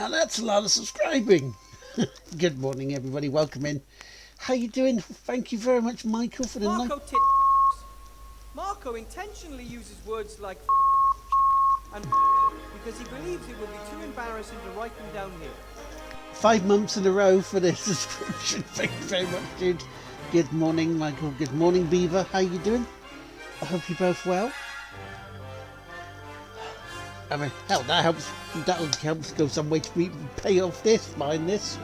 Now that's a lot of subscribing. Good morning, everybody. Welcome in. How you doing? Thank you very much, Michael, for the Marco intentionally uses words like and because he believes it would be too embarrassing to write them down here. 5 months in a row for the subscription. Thank you very much, dude. Good morning, Michael. Good morning, Beaver. How you doing? I hope you're both well. I mean, hell, that'll help go some way to pay off this, buying this,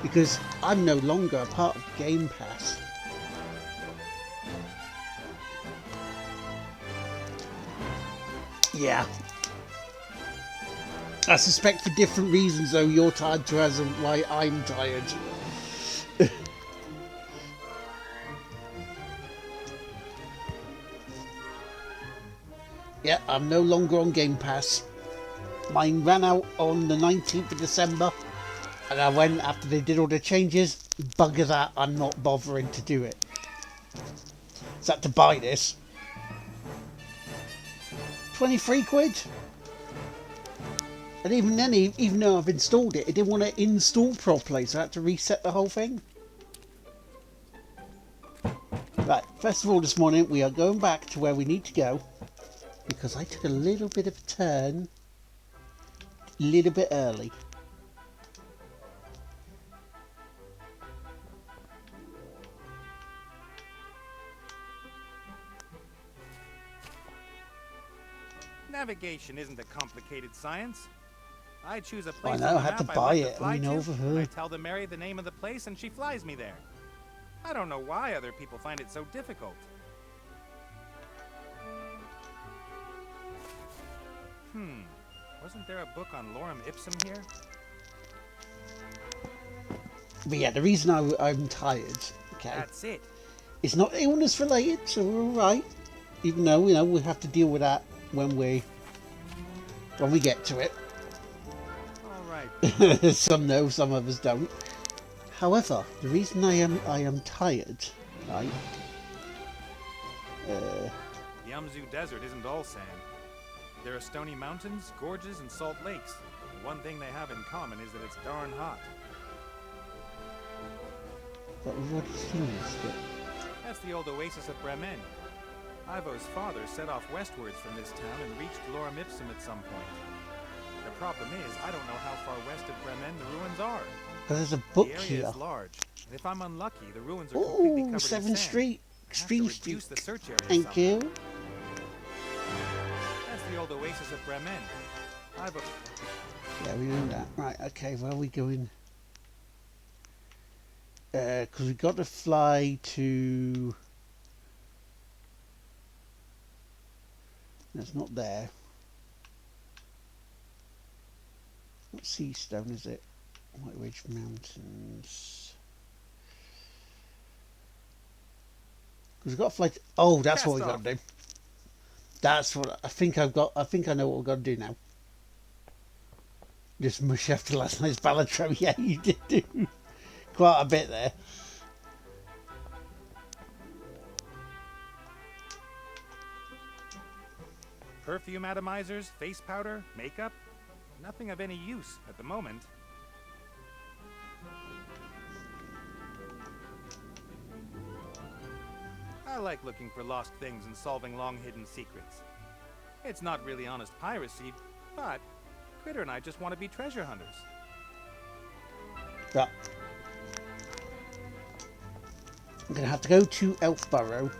because I'm no longer a part of Game Pass. Yeah. I suspect for different reasons, though. You're tired to as why I'm tired. Yeah, I'm no longer on Game Pass. Mine ran out on the 19th of December, and I went after they did all the changes. Bugger that, I'm not bothering to do it. So I had to buy this. 23 quid. And even then, even though I've installed it, it didn't want to install properly, so I had to reset the whole thing. Right, first of all this morning, we are going back to where we need to go, because I took a little bit of a turn, a little bit early. Navigation isn't a complicated science. I choose a place I know, on the I had map to I buy want it, to fly I know, to, for and her. I tell the Mary the name of the place and she flies me there. I don't know why other people find it so difficult. Wasn't there a book on lorem ipsum here? But yeah, the reason I'm tired, okay, That's it. it's not illness related, so we're alright. Even though, you know, we have to deal with that when we get to it. All right. Some know, some of us don't. However, the reason I am tired, right? The Yamzu Desert isn't all sand. There are stony mountains, gorges, and salt lakes. And one thing they have in common is that it's darn hot. But we've already seen this bit. That's the old oasis of Bremen. Ivo's father set off westwards from this town and reached lorem ipsum at some point. The problem is, I don't know how far west of Bremen the ruins are. But there's a book the area here. is large, and if I'm unlucky, the ruins are completely covered in 7th sand. Street, Extreme Street. Reduce the search area Thank somehow. you. That's the old oasis of Bremen. Yeah, we know that. Right, okay, where are we going? Because we've got to fly to... That's not there. Not Seastone, is it? White Ridge Mountains. Because we've got to fly to... Oh, that's what we've got to do. That's what I think I've got. I think I know what we've got to do now. Just mush after last night's Balatro. Yeah, you did do quite a bit there. Perfume atomizers, face powder, makeup. Nothing of any use at the moment. I like looking for lost things and solving long-hidden secrets. It's not really honest piracy, but Critter and I just want to be treasure hunters. Yeah. I'm going to have to go to Elfborough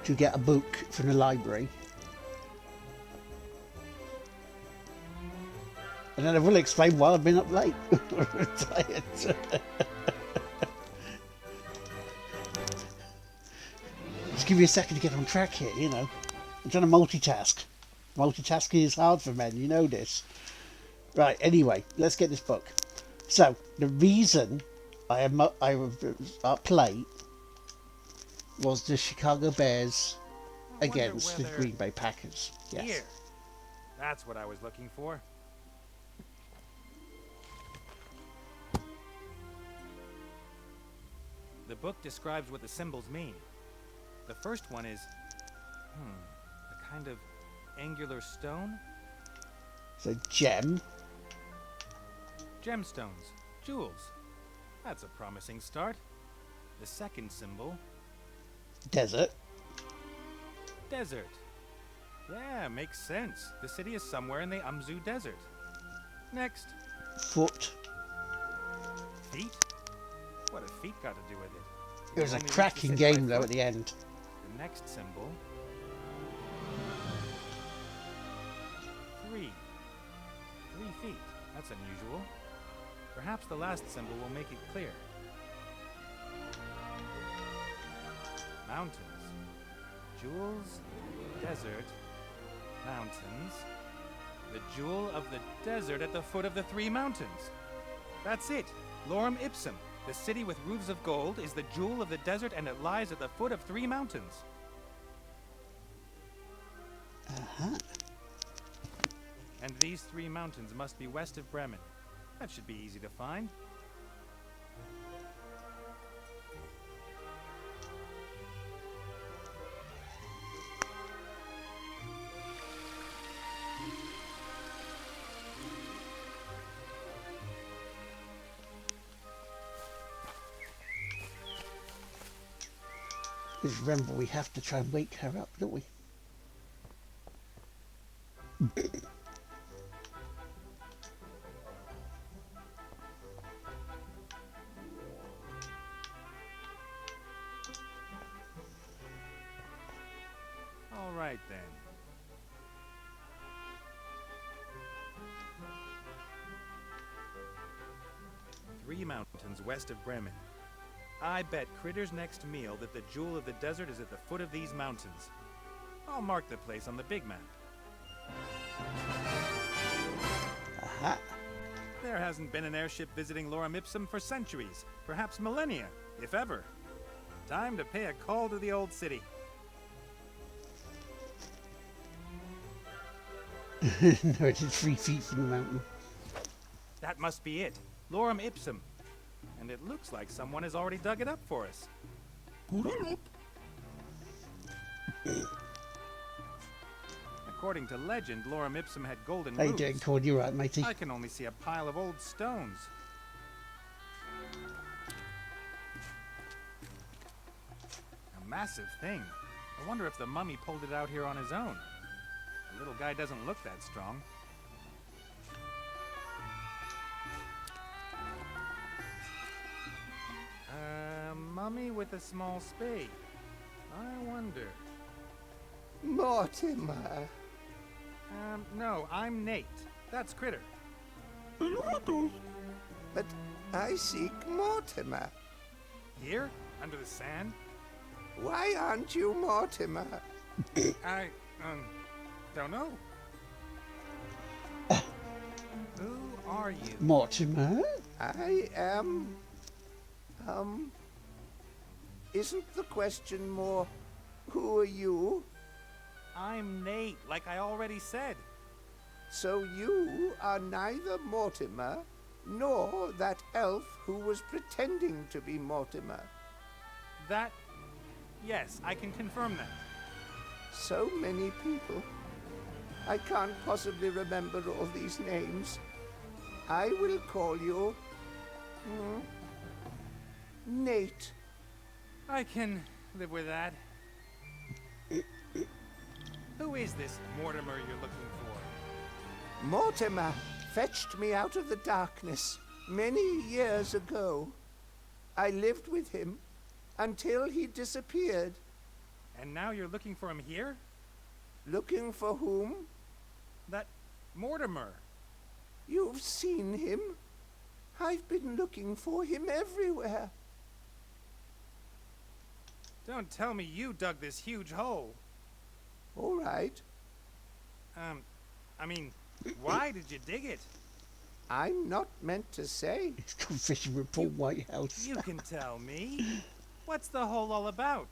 to get a book from the library. And then I will explain why I've been up late. Tired. Just give me a second to get on track here, you know. I'm trying to multitask. Multitasking is hard for men, you know this. Right, anyway, let's get this book. So, the reason I was up late was the Chicago Bears against the Green Bay Packers. Yes. Here. That's what I was looking for. The book describes what the symbols mean. The first one is, a kind of angular stone? So gem. Gemstones. Jewels. That's a promising start. The second symbol. Desert. Desert. Yeah, makes sense. The city is somewhere in the Umzu Desert. Next. Foot. Feet? What have feet got to do with it? It was a Only reach the cracking city by game, though, foot. at the end. The next symbol. 3. 3 feet. That's unusual. Perhaps the last symbol will make it clear. Mountains. Jewels. Desert. Mountains. The jewel of the desert at the foot of the 3 mountains. That's it. Lorem Ipsum. The city with roofs of gold is the jewel of the desert, and it lies at the foot of 3 mountains. Uh-huh. And these 3 mountains must be west of Bremen. That should be easy to find. Just remember, we have to try and wake her up, don't we? All right, then. Three mountains west of Bremen. I bet Critter's next meal that the jewel of the desert is at the foot of these mountains. I'll mark the place on the big map. Aha. There hasn't been an airship visiting Lorem Ipsum for centuries, perhaps millennia, if ever. Time to pay a call to the old city. No, it is 3 feet from the mountain. That must be it. Lorem Ipsum. And it looks like someone has already dug it up for us. According to legend, Lorem Ipsum had golden How you roofs. doing, Cord? You right, matey? I can only see a pile of old stones. A massive thing. I wonder if the mummy pulled it out here on his own. The little guy doesn't look that strong. Mummy with a small spade. I wonder. Mortimer. No, I'm Nate. That's Critter. But I seek Mortimer. Here? Under the sand? Why aren't you Mortimer? I, don't know. Who are you? Mortimer? I am... Isn't the question more, who are you? I'm Nate, like I already said. So you are neither Mortimer, nor that elf who was pretending to be Mortimer. That... Yes, I can confirm that. So many people. I can't possibly remember all these names. I will call you... Nate. I can live with that. Who is this Mortimer you're looking for? Mortimer fetched me out of the darkness many years ago. I lived with him until he disappeared. And now you're looking for him here? Looking for whom? That Mortimer. You've seen him. I've been looking for him everywhere. Don't tell me you dug this huge hole. All right. I mean, why did you dig it? I'm not meant to say. It's called Fishing with Paul Whitehouse. You can tell me. What's the hole all about?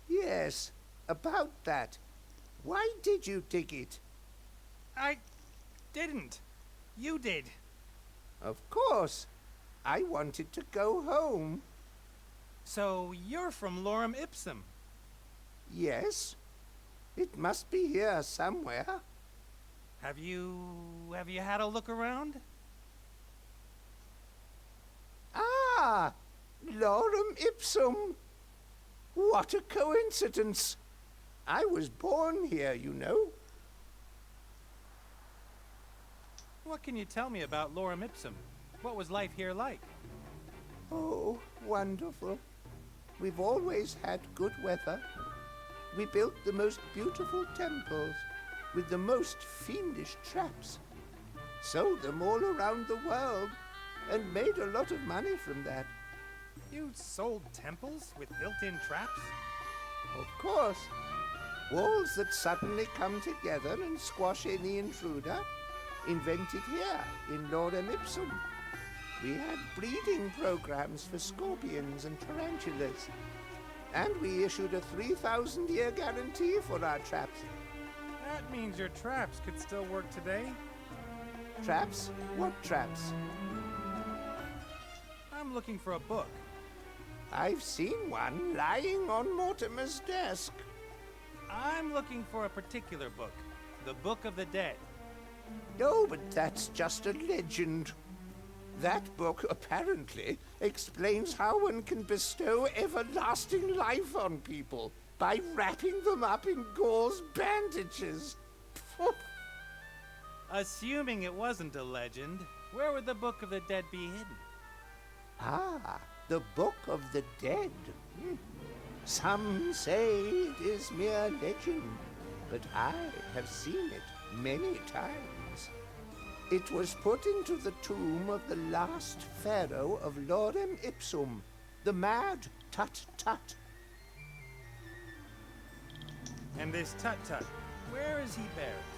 Yes, about that. Why did you dig it? I didn't. You did. Of course. I wanted to go home. So you're from Lorem Ipsum. Yes. It must be here somewhere. Have you had a look around? Ah, Lorem Ipsum. What a coincidence. I was born here, you know. What can you tell me about Lorem Ipsum? What was life here like? Oh, wonderful. We've always had good weather. We built the most beautiful temples with the most fiendish traps. Sold them all around the world and made a lot of money from that. You sold temples with built-in traps? Of course. Walls that suddenly come together and squash any intruder. Invented here in Lorem Ipsum. We had breeding programs for scorpions and tarantulas. And we issued a 3,000-year guarantee for our traps. That means your traps could still work today? Traps? What traps? I'm looking for a book. I've seen one lying on Mortimer's desk. I'm looking for a particular book. The Book of the Dead. No, but that's just a legend. That book apparently explains how one can bestow everlasting life on people by wrapping them up in gauze bandages. Assuming it wasn't a legend, where would the Book of the Dead be hidden? Ah, the Book of the Dead. Some say it is mere legend, but I have seen it many times. It was put into the tomb of the last pharaoh of Lorem Ipsum, the mad Tut-Tut. And this Tut-Tut, where is he buried?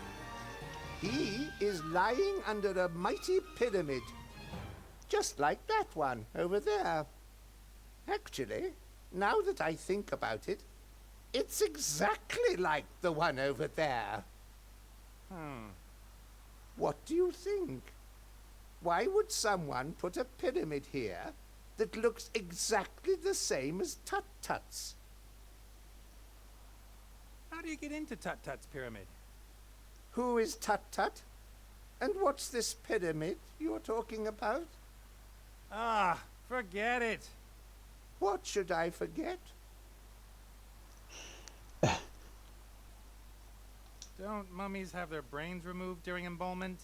He is lying under a mighty pyramid, just like that one over there. Actually, now that I think about it, it's exactly like the one over there. What do you think? Why would someone put a pyramid here that looks exactly the same as Tut-Tut's? How do you get into Tut-Tut's pyramid? Who is Tut-Tut? And what's this pyramid you're talking about? Ah, forget it. What should I forget? Don't mummies have their brains removed during embalmment?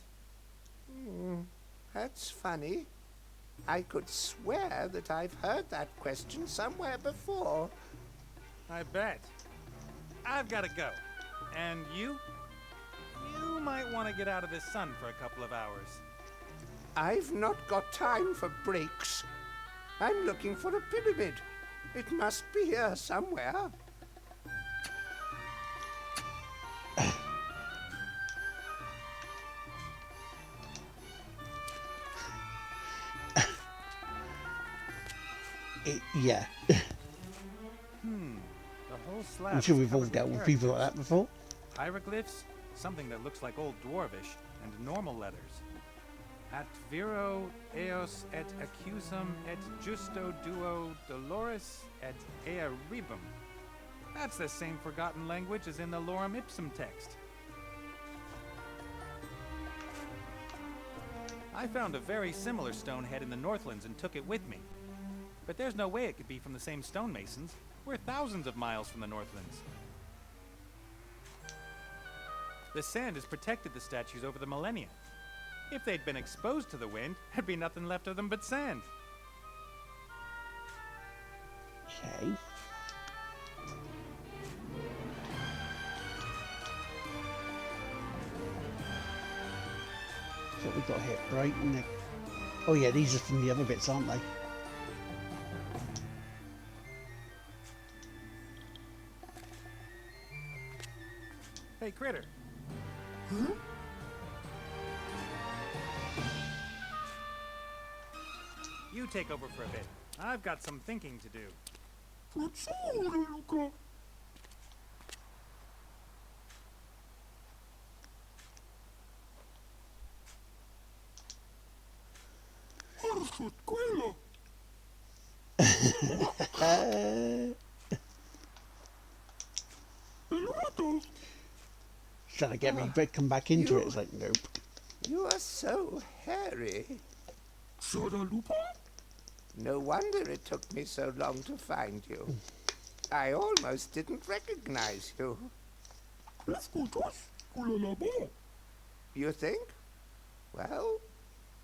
That's funny. I could swear that I've heard that question somewhere before. I bet. I've got to go. And you? You might want to get out of this sun for a couple of hours. I've not got time for breaks. I'm looking for a pyramid. It must be here somewhere. Yeah. The whole slab. I'm sure is we've all covered dealt with with people like characters. that before. Hieroglyphs, something that looks like old dwarvish, and normal letters. At viro eos et accusum et justo duo doloris et ea rebum. That's the same forgotten language as in the Lorem Ipsum text. I found a very similar stone head in the Northlands and took it with me. But there's no way it could be from the same stonemasons. We're thousands of miles from the Northlands. The sand has protected the statues over the millennia. If they'd been exposed to the wind, there'd be nothing left of them but sand. Okay. So what we got here, right? Oh yeah, these are from the other bits, aren't they? Hey, Critter. Huh? You take over for a bit. I've got some thinking to do. Trying to get me to come back into it. It's like, nope. You are so hairy. No wonder it took me so long to find you. I almost didn't recognize you. You think? Well,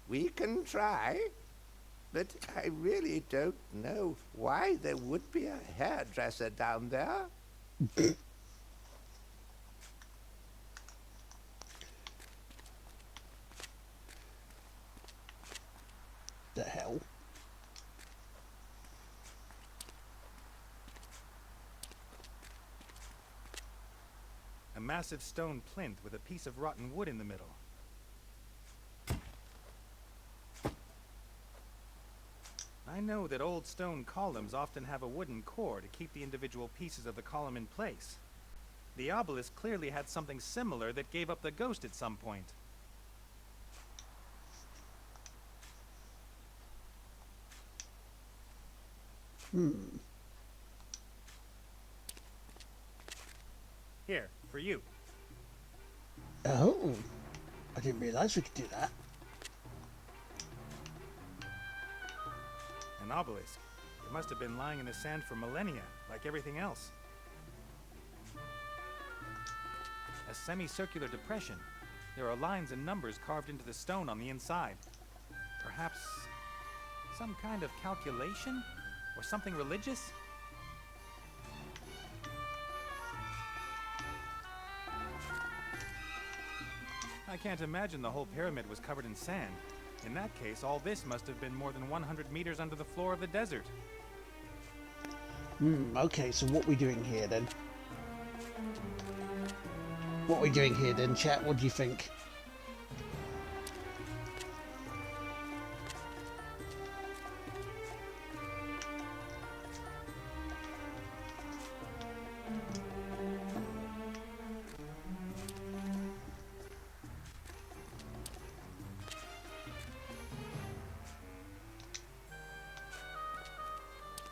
we can try. But I really don't know why there would be a hairdresser down there. The hell? A massive stone plinth with a piece of rotten wood in the middle. I know that old stone columns often have a wooden core to keep the individual pieces of the column in place. The obelisk clearly had something similar that gave up the ghost at some point. Here, for you. Oh, I didn't realise we could do that. An obelisk. It must have been lying in the sand for millennia, like everything else. A semicircular depression. There are lines and numbers carved into the stone on the inside. Perhaps some kind of calculation? Or something religious? I can't imagine the whole pyramid was covered in sand. In that case, all this must have been more than 100 meters under the floor of the desert. Okay, so what are we doing here then? What are we doing here then, chat? What do you think?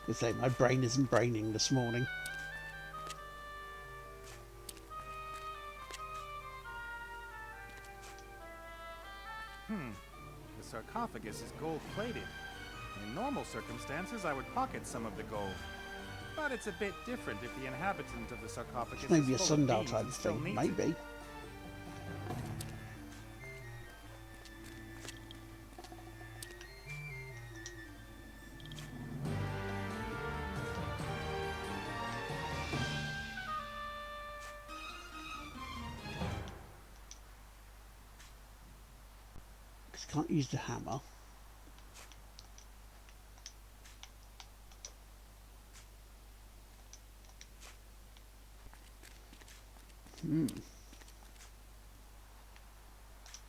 I say my brain isn't braining this morning. The sarcophagus is gold-plated. In normal circumstances, I would pocket some of the gold. But it's a bit different if the inhabitant of the sarcophagus Maybe a is full of sundial beans type and still thing. needs it. Maybe. Because I can't use the hammer.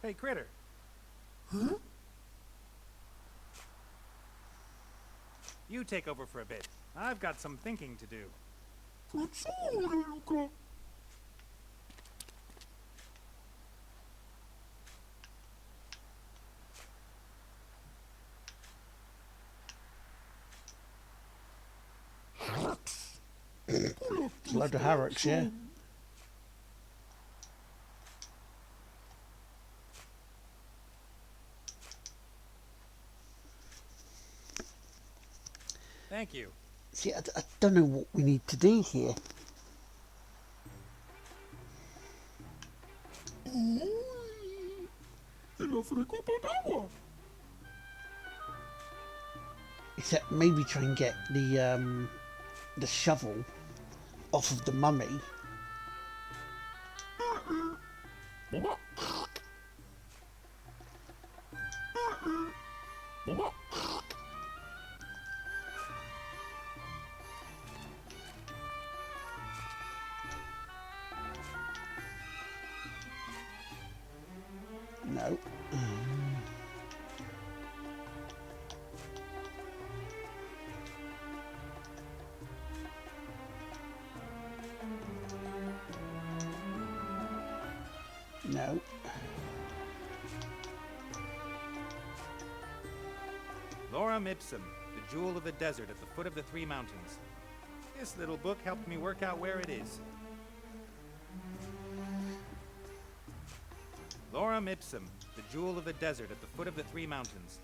Hey, Critter. Huh? You take over for a bit. I've got some thinking to do. Faccione, Luca. It's a load of hammocks, yeah. Thank you. See, I don't know what we need to do here. Except maybe try and get the shovel off of the mummy. No. No. Lorem Ipsum, the jewel of the desert at the foot of the three mountains. This little book helped me work out where it is. Lorem Ipsum, the jewel of the desert at the foot of the three mountains.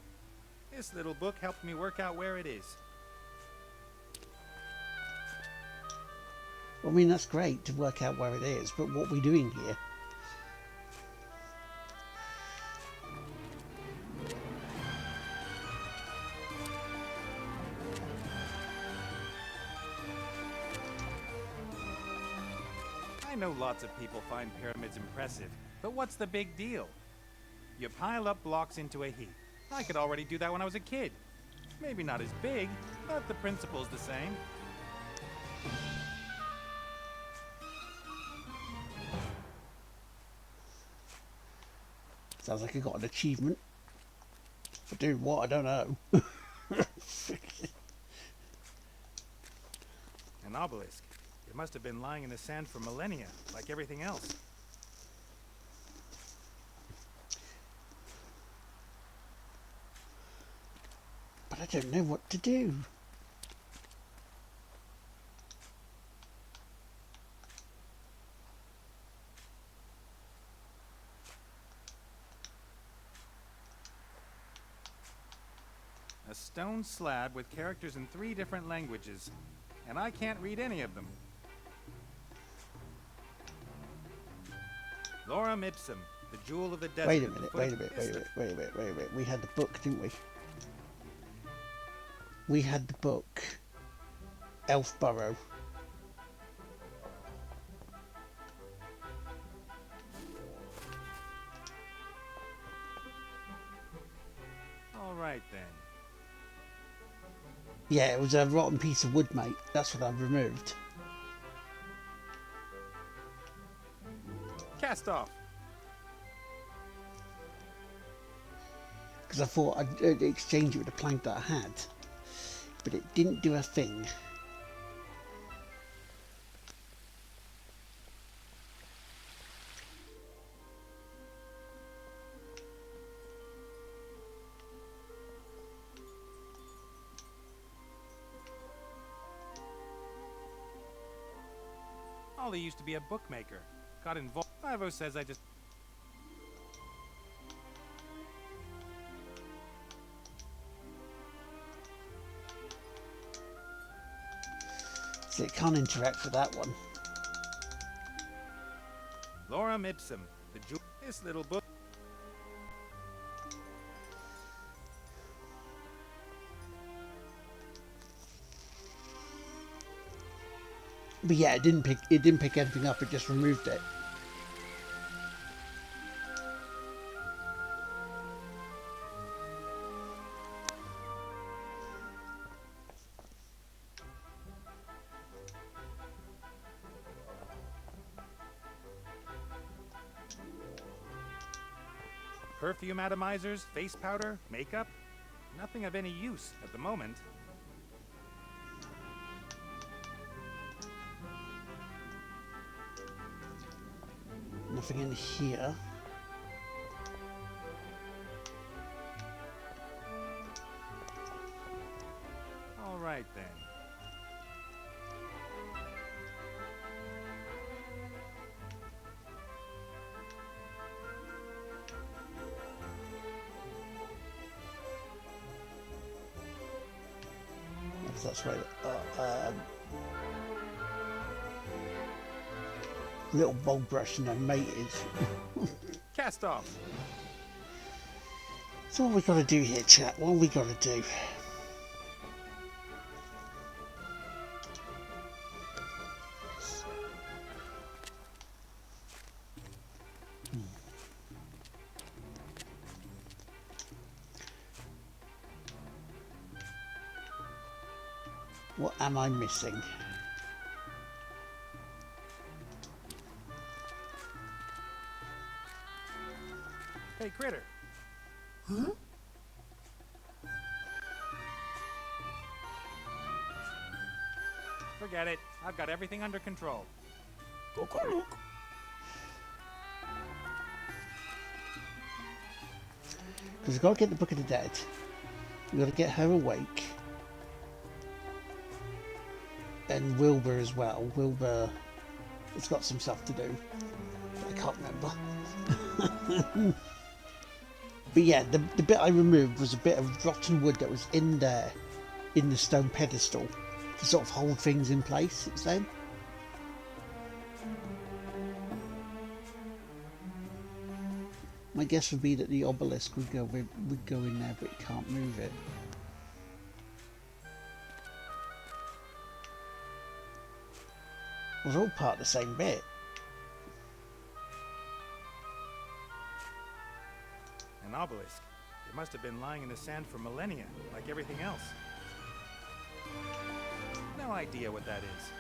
This little book helped me work out where it is. I mean, that's great to work out where it is, but what are we doing here? I know lots of people find pyramids impressive, but what's the big deal? You pile up blocks into a heap. I could already do that when I was a kid. Maybe not as big, but the principle's the same. Sounds like I got an achievement. For doing what, I don't know. An obelisk. It must have been lying in the sand for millennia, like everything else. But I don't know what to do. A stone slab with characters in 3 different languages, and I can't read any of them. Lorem ipsum, the jewel of the desert. Wait a minute, wait a minute. We had the book, didn't we? We had the book. Elfburrow. All right then. Yeah, it was a rotten piece of wood, mate. That's what I've removed. Cast off. Because I thought I'd exchange it with the plank that I had. But it didn't do a thing. Ollie used to be a bookmaker. Got involved. Ivo says I just... So it can't interact with that one. Lorem ipsum, the jewel... This little book... But yeah, it didn't pick anything up, it just removed it. Perfume atomizers, face powder, makeup? Nothing of any use at the moment. Nothing in here. All right then. That's right. Little bulb brush and then mated. Cast off. So what we got to do here, chat? What we got to do? What am I missing? Hey, Critter. Huh? Forget it. I've got everything under control. Okay, look. Because we've got to get the Book of the Dead. We've got to get her awake. And Wilbur as well. Wilbur has got some stuff to do. I can't remember. But yeah, the bit I removed was a bit of rotten wood that was in there, in the stone pedestal, to sort of hold things in place, it's saying. My guess would be that the obelisk would go in there, but it can't move it. It was all part of the same bit. An obelisk. It must have been lying in the sand for millennia, like everything else. No idea what that is.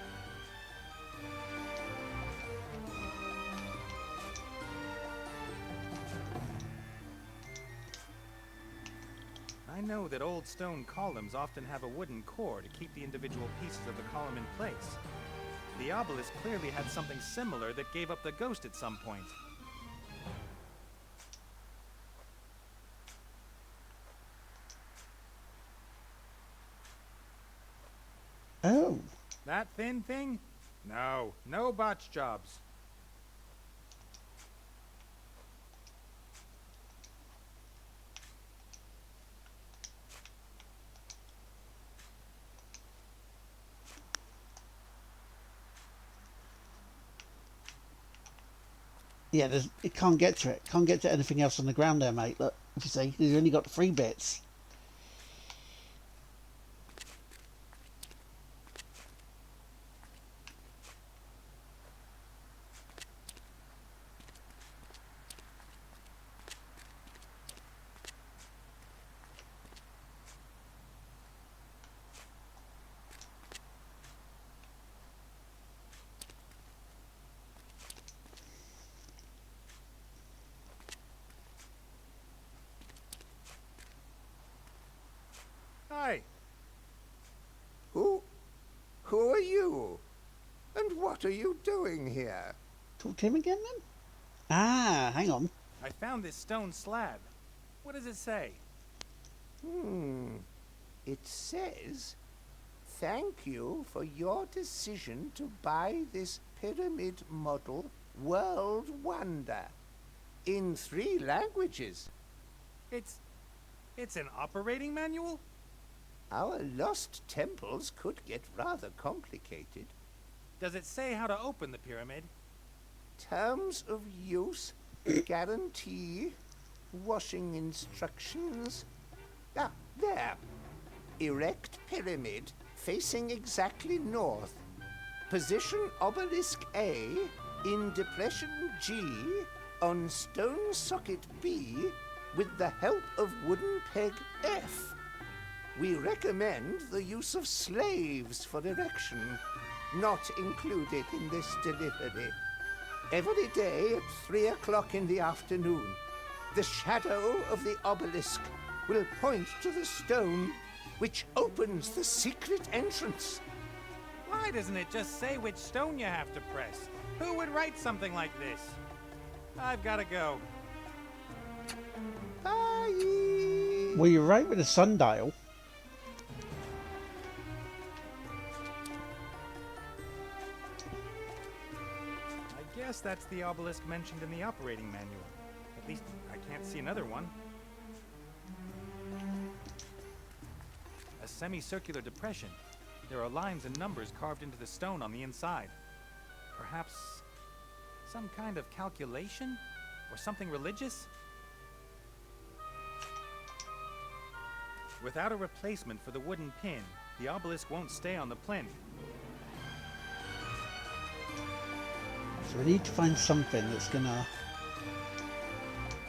I know that old stone columns often have a wooden core to keep the individual pieces of the column in place. The obelisk clearly had something similar that gave up the ghost at some point. Oh. That thin thing? No, no botch jobs. Yeah, it can't get to it. Can't get to anything else on the ground there, mate. Look, if you see, you've only got 3 bits. Hi. Who are you? And what are you doing here? Talk to him again, then? Ah, hang on. I found this stone slab. What does it say? It says, "Thank you for your decision to buy this pyramid model world wonder." In 3 languages. It's an operating manual? Our lost temples could get rather complicated. Does it say how to open the pyramid? Terms of use, guarantee, washing instructions. Ah, there. Erect pyramid facing exactly north. Position obelisk A in depression G on stone socket B with the help of wooden peg F. We recommend the use of slaves for erection, not included in this delivery. Every day at 3 o'clock in the afternoon, the shadow of the obelisk will point to the stone which opens the secret entrance. Why doesn't it just say which stone you have to press? Who would write something like this? I've got to go. Bye. Well, you're right with the sundial. I guess that's the obelisk mentioned in the operating manual. At least I can't see another one. A semicircular depression. There are lines and numbers carved into the stone on the inside. Perhaps some kind of calculation? Or something religious? Without a replacement for the wooden pin, the obelisk won't stay on the plinth. So we need to find something that's gonna...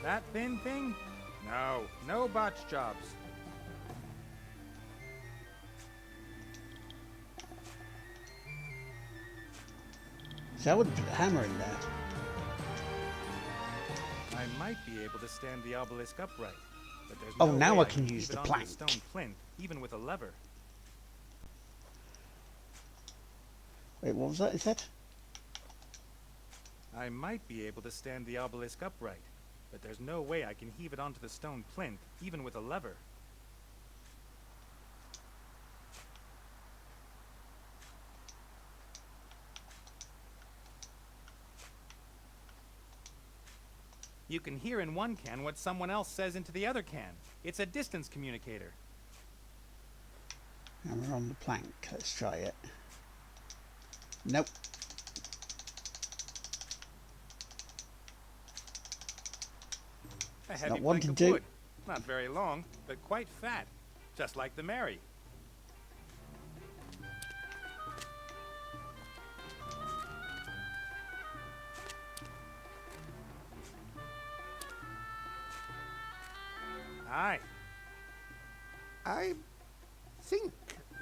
That thin thing? No, no botch jobs. So I would have put the hammer in there. I might be able to stand the obelisk upright, but there's Oh, no now way I can heave use it the onto plank. stone plinth, even with a lever. Wait, what was that? Is that? I might be able to stand the obelisk upright, but there's no way I can heave it onto the stone plinth, even with a lever. You can hear in one can what someone else says into the other can. It's a distance communicator. And we're on the plank. Let's try it. Nope. A heavy not plank wanting of to. wood. Not very long, but quite fat. Just like the Mary. Aye. I think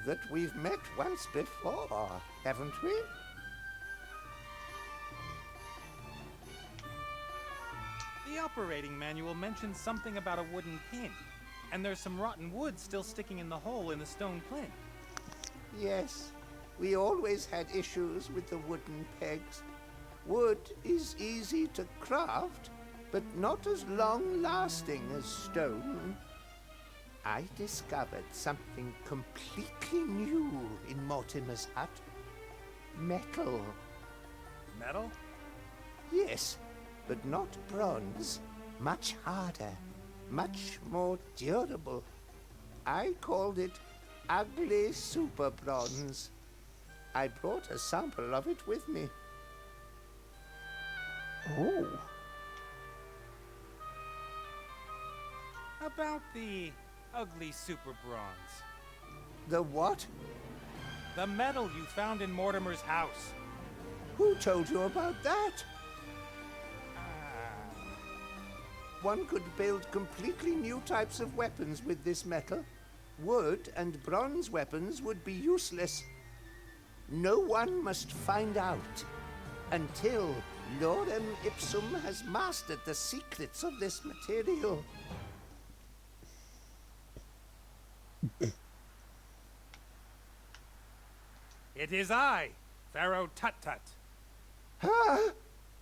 that we've met once before, haven't we? The operating manual mentions something about a wooden pin. And there's some rotten wood still sticking in the hole in the stone plinth. Yes, we always had issues with the wooden pegs. Wood is easy to craft, but not as long-lasting as stone. I discovered something completely new in Mortimer's hut. Metal. Metal? Yes, but not bronze. Much harder, much more durable. I called it ugly super bronze. I brought a sample of it with me. Oh. About the ugly super bronze. The what? The metal you found in Mortimer's house. Who told you about that? One could build completely new types of weapons with this metal. Wood and bronze weapons would be useless. No one must find out until Lorem Ipsum has mastered the secrets of this material. It is I, Pharaoh Tut-Tut. Ah,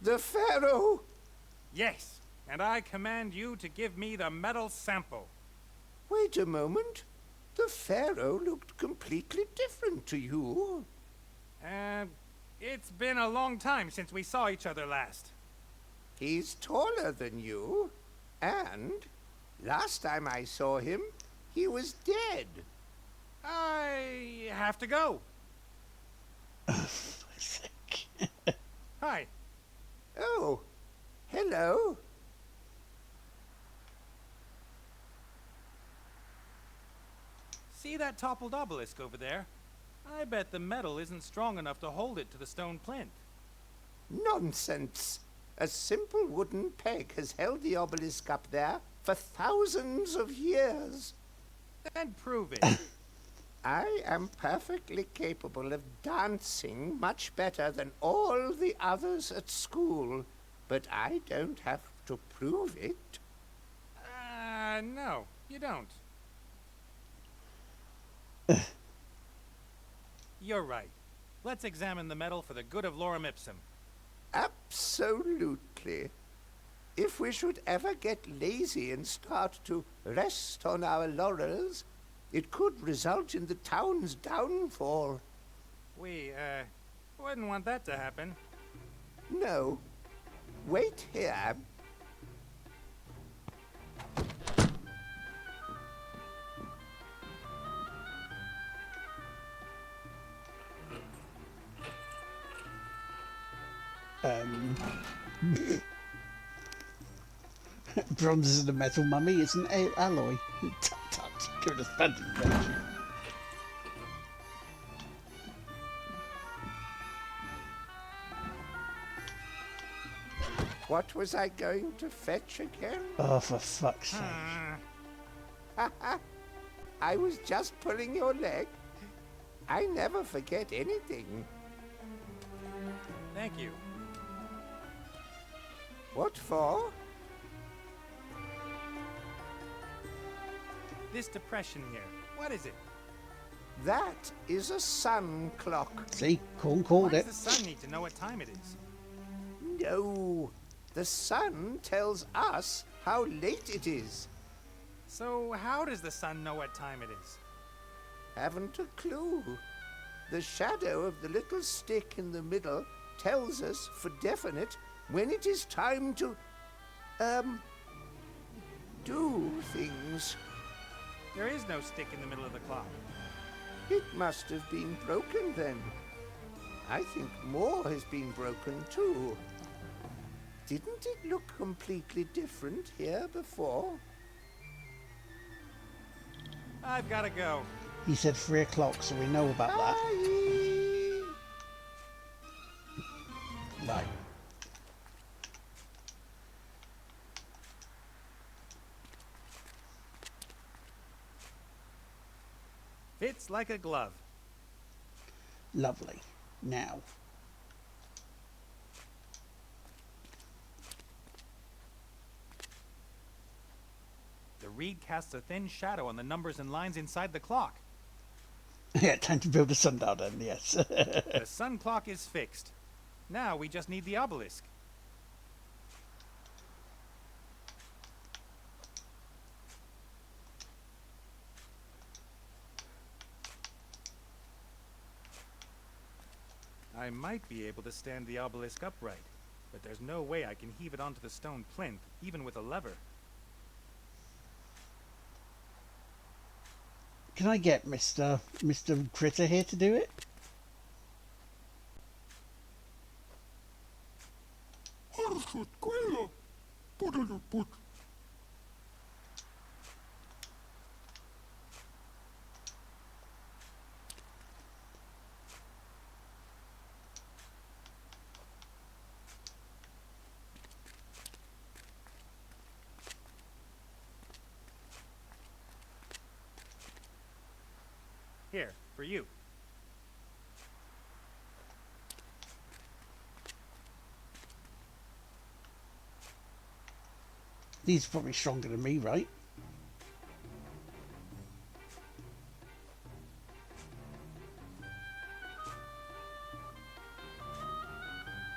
the Pharaoh! Yes, and I command you to give me the metal sample. Wait a moment. The Pharaoh looked completely different to you. It's been a long time since we saw each other last. He's taller than you, and last time I saw him, he was dead. I have to go. Hi. Oh, hello. See that toppled obelisk over there? I bet the metal isn't strong enough to hold it to the stone plinth. Nonsense. A simple wooden peg has held the obelisk up there for thousands of years. Then prove it. I am perfectly capable of dancing much better than all the others at school, but I don't have to prove it. No, you don't. You're right. Let's examine the metal for the good of Lorem Ipsum. Absolutely. If we should ever get lazy and start to rest on our laurels, it could result in the town's downfall. We, wouldn't want that to happen. No. Wait here. Bronze isn't a metal, mummy. It's an alloy. Tut tut. Give it a spanking bench. What was I going to fetch again? Oh, for fuck's sake. I was just pulling your leg. I never forget anything. Thank you. What for? This depression here, what is it? That is a sun clock. See? Corn Why called does it. the sun need to know what time it is? No, the sun tells us how late it is. So how does the sun know what time it is? Haven't a clue. The shadow of the little stick in the middle tells us for definite when it is time to... do things. There is no stick in the middle of the clock. It must have been broken then. I think more has been broken too. Didn't it look completely different here before? I've got to go. He said 3 o'clock, so we know about that. Bye. Right. Fits like a glove. Lovely. Now. The reed casts a thin shadow on the numbers and lines inside the clock. Yeah, time to build a sundial then, yes. The sun clock is fixed. Now we just need the obelisk. I might be able to stand the obelisk upright, but there's no way I can heave it onto the stone plinth, even with a lever. Can I get Mr. Critter here to do it? Arsut quello. Put. Here, for you. He's probably stronger than me, right?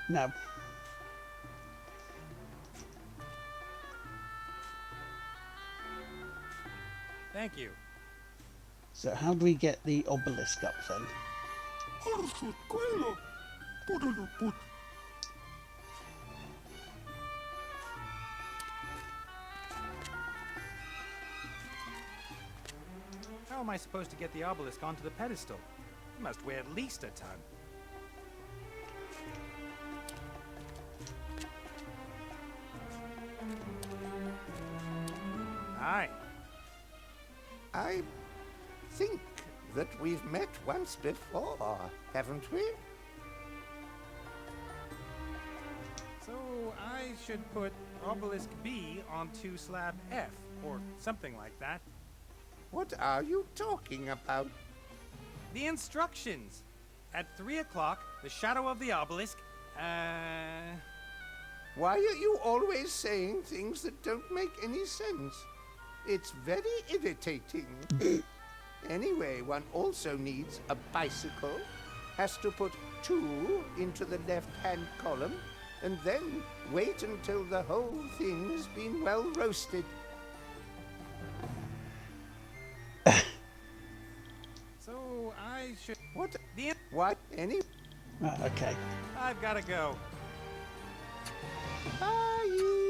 No. Thank you. So how do we get the obelisk up then? Arsut quello. Put. How am I supposed to get the obelisk onto the pedestal? It must weigh at least a ton. Aye. I think that we've met once before, haven't we? So I should put obelisk B onto slab F, or something like that. What are you talking about? The instructions! At 3 o'clock, the shadow of the obelisk, Why are you always saying things that don't make any sense? It's very irritating. Anyway, one also needs a bicycle, has to put 2 into the left-hand column, and then wait until the whole thing has been well roasted. So I should... What? The... What? Any? Okay. I've gotta go. Bye.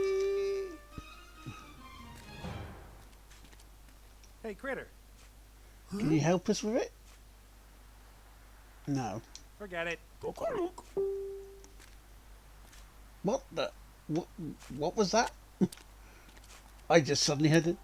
Hey, Critter. Can you help us with it? No. Forget it. Look. What the? What was that? I just suddenly heard it.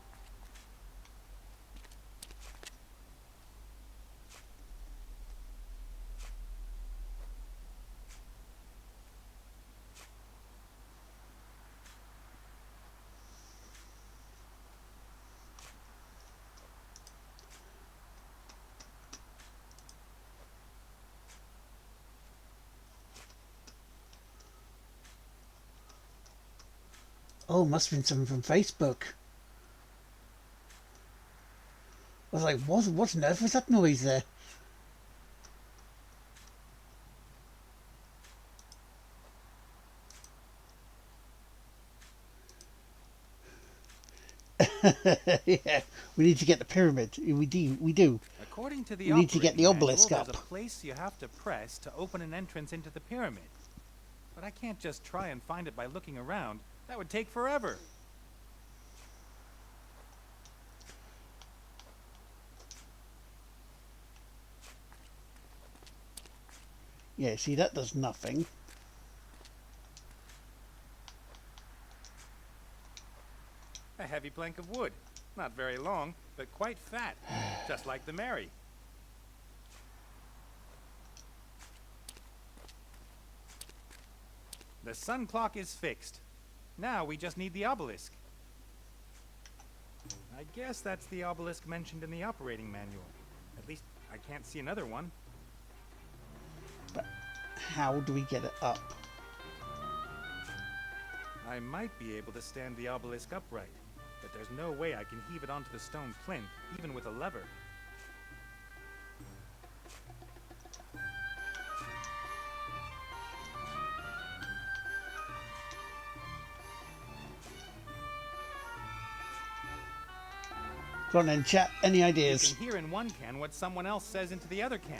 Oh, must have been something from Facebook. I was like, what on earth was that noise there? Yeah, we need to get the pyramid. We do. According to the We need to get the operating obelisk manual, up. There's a place you have to press to open an entrance into the pyramid. But I can't just try and find it by looking around. That would take forever. Yeah, see, that does nothing. A heavy plank of wood. Not very long, but quite fat. Just like the Mary. The sun clock is fixed. Now we just need the obelisk. I guess that's the obelisk mentioned in the operating manual. At least I can't see another one. But how do we get it up? I might be able to stand the obelisk upright, but there's no way I can heave it onto the stone plinth, even with a lever. Go on then, chat. Any You ideas? can hear in one can what someone else says into the other can.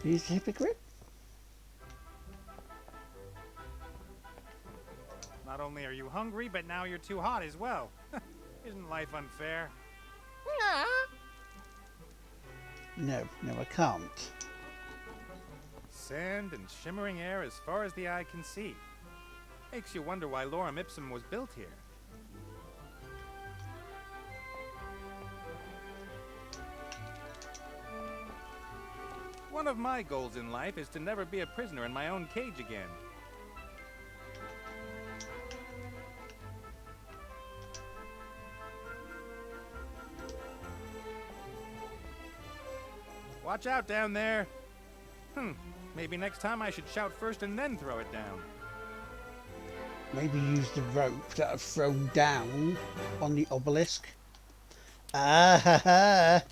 He's a hypocrite? Not only are you hungry, but now you're too hot as well. Isn't life unfair? No, I can't. Sand and shimmering air as far as the eye can see. Makes you wonder why Lorem Ipsum was built here. One of my goals in life is to never be a prisoner in my own cage again. Watch out down there. Maybe next time I should shout first and then throw it down. Maybe use the rope that I've thrown down on the obelisk. Ah ha ha!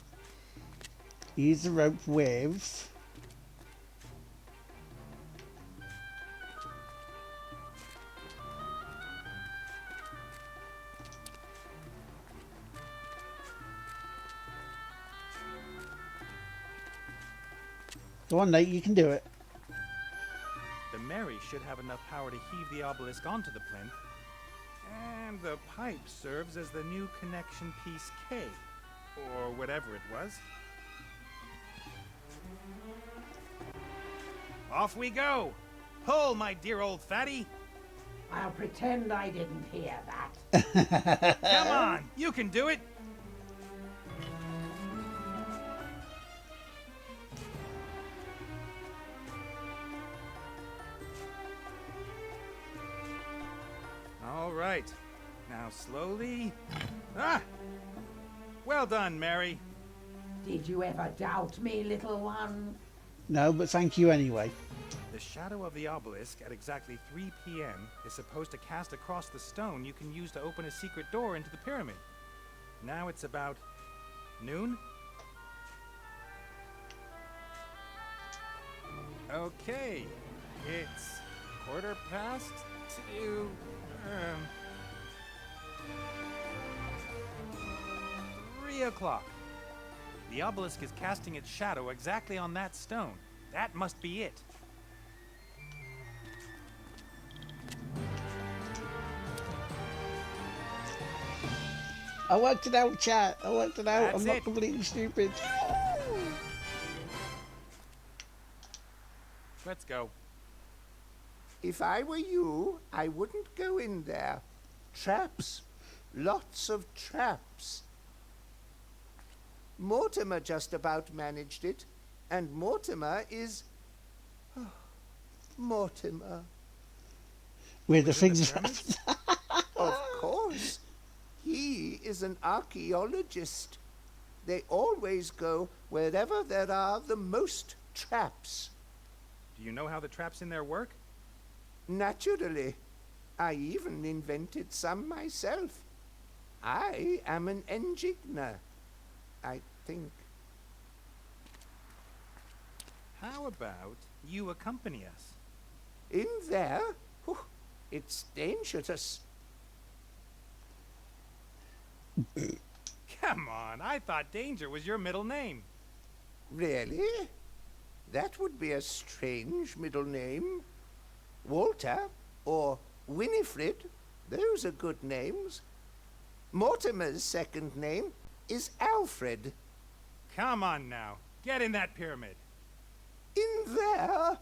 Use the rope with... Go on, Nate, you can do it. The Mary should have enough power to heave the obelisk onto the plinth. And the pipe serves as the new connection piece K, or whatever it was. Off we go! Pull, my dear old fatty! I'll pretend I didn't hear that. Come on, you can do it! All right, now slowly. Ah! Well done, Mary. Did you ever doubt me, little one? No, but thank you anyway. The shadow of the obelisk at exactly 3 p.m. is supposed to cast across the stone you can use to open a secret door into the pyramid. Now it's about noon? Okay, it's 2:15. 3 o'clock. The obelisk is casting its shadow exactly on that stone. That must be it. I worked it out, chat. I worked it out. That's I'm not it. completely stupid. Let's go. If I were you, I wouldn't go in there. Traps. Lots of traps. Mortimer just about managed it, and Mortimer is... Mortimer. Where the Within the things... pyramids? Of course. He is an archaeologist. They always go wherever there are the most traps. Do you know how the traps in there work? Naturally. I even invented some myself. I am an enigma, I think. How about you accompany us? In there? It's dangerous. Come on, I thought Danger was your middle name. Really? That would be a strange middle name. Walter or Winifred, those are good names. Mortimer's second name is Alfred. Come on now, get in that pyramid. In there?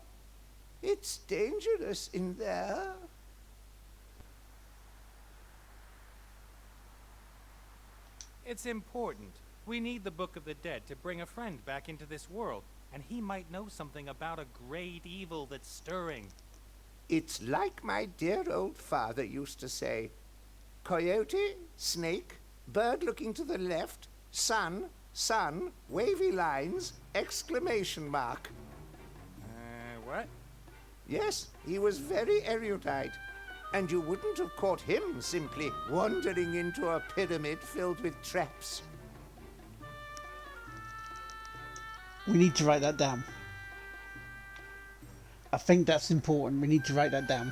It's dangerous in there. It's important. We need the Book of the Dead to bring a friend back into this world, and he might know something about a great evil that's stirring. It's like my dear old father used to say. Coyote, snake, bird looking to the left, sun, wavy lines, exclamation mark. What? Yes, he was very erudite. And you wouldn't have caught him simply wandering into a pyramid filled with traps. We need to write that down. I think that's important. We need to write that down.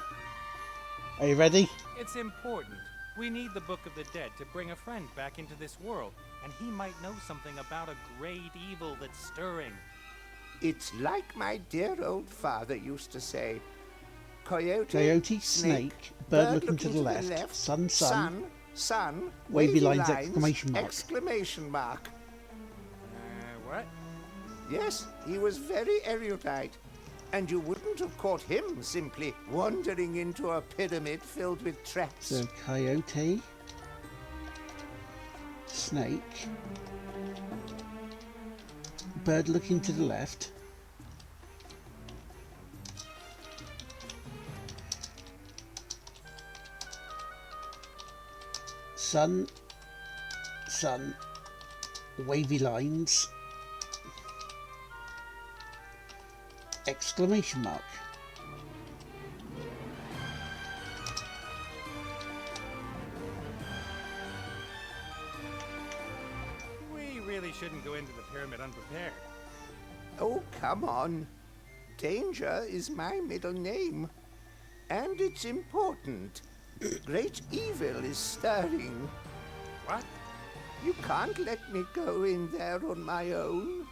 Are you ready? It's important. We need the Book of the Dead to bring a friend back into this world, and he might know something about a great evil that's stirring. It's like my dear old father used to say. Coyote, snake, bird looking to the left, sun, wavy lines, exclamation mark. Exclamation mark. What? Yes, he was very erudite. And you wouldn't have caught him simply wandering into a pyramid filled with traps. So, coyote, snake, bird looking to the left, sun, wavy lines, exclamation mark. We really shouldn't go into the pyramid unprepared. Oh, come on. Danger is my middle name. And it's important. Great evil is stirring. What? You can't let me go in there on my own.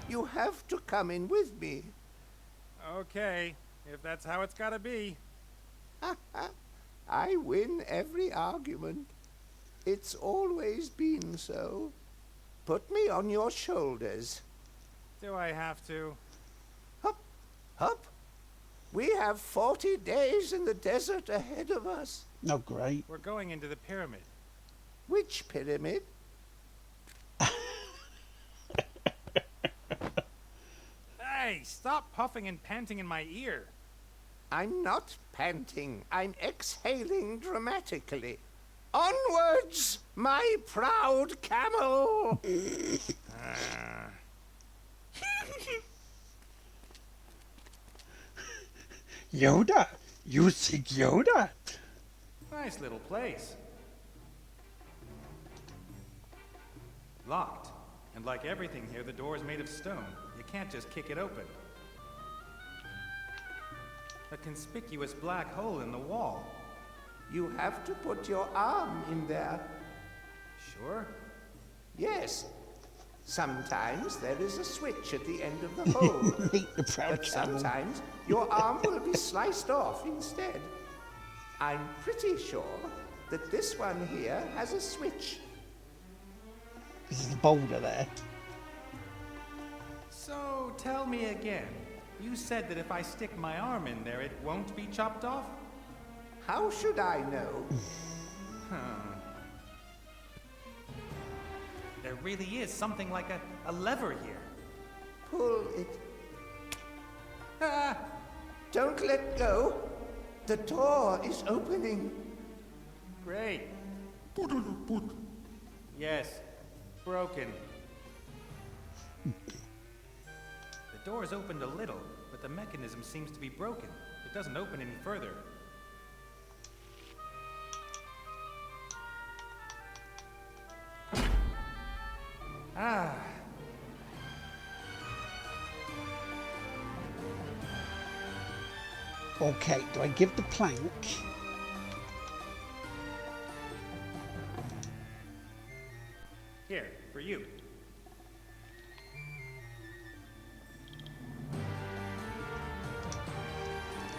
You have to come in with me. Okay, if that's how it's gotta be. I win every argument. It's always been so. Put me on your shoulders. Do I have to? Hup, hup. We have 40 days in the desert ahead of us. Oh, great. We're going into the pyramid. Which pyramid? Hey, stop puffing and panting in my ear. I'm not panting. I'm exhaling dramatically. Onwards, my proud camel! Yoda? You think Yoda? Nice little place. Locked. And like everything here, the door is made of stone. You can't just kick it open. A conspicuous black hole in the wall. You have to put your arm in there. Sure. Yes. Sometimes there is a switch at the end of the hole. Meet the proud But camel. sometimes your arm will be sliced off instead. I'm pretty sure that this one here has a switch. This is the boulder there. So, tell me again. You said that if I stick my arm in there, it won't be chopped off? How should I know? There really is something like a lever here. Pull it. Ah! Don't let go. The door is opening. Great. Put. Yes. Broken. The door's opened a little, but the mechanism seems to be broken. It doesn't open any further. Ah. Okay, do I give the plank? Here, for you.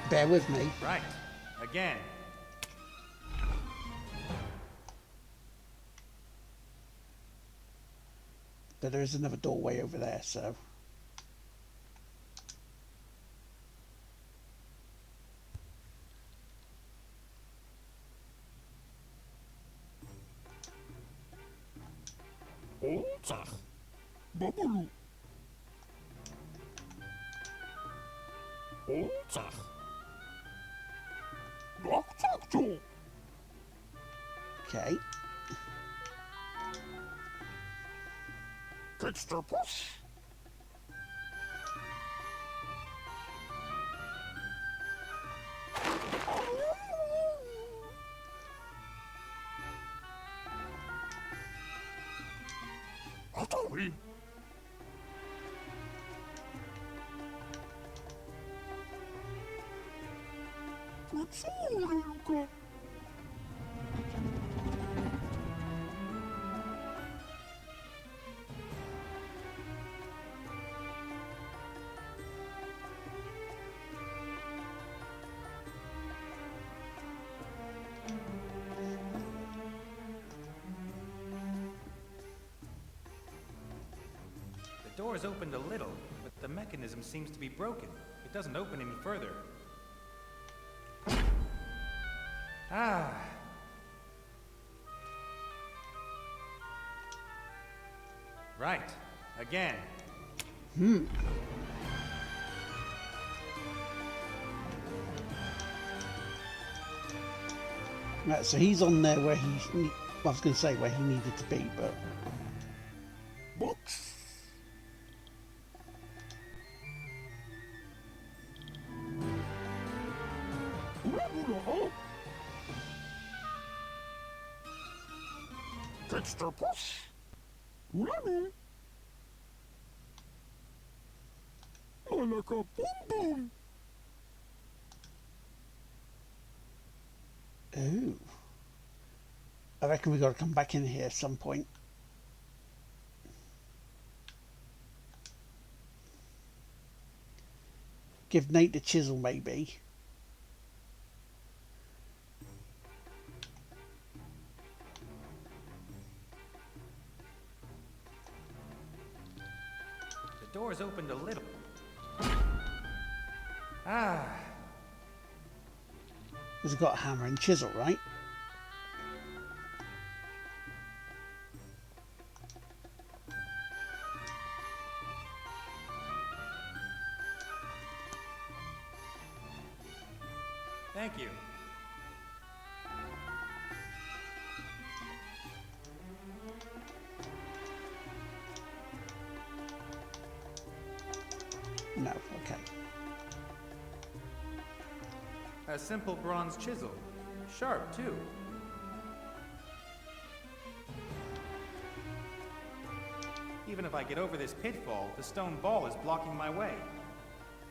Bear with me. Right. Again. But there is another doorway over there, so... Oldzach. Babalu. Oldzach. Dokzakto. Okay. Ketster push. Atawi. Kutsuri, Luka. The door's opened a little, but the mechanism seems to be broken. It doesn't open any further. Ah. Right. Again. Right, so he's on there where I was going to say where he needed to be, but... Box. Ulanula. Ketster push. Ulanu. Malaka boom boom. Ooh. I reckon we got to come back in here at some point. Give Nate the chisel, maybe. The door's opened a little. Ah. He's got a hammer and chisel, right? Thank you. No, okay. A simple bronze chisel. Sharp, too. Even if I get over this pitfall, the stone ball is blocking my way.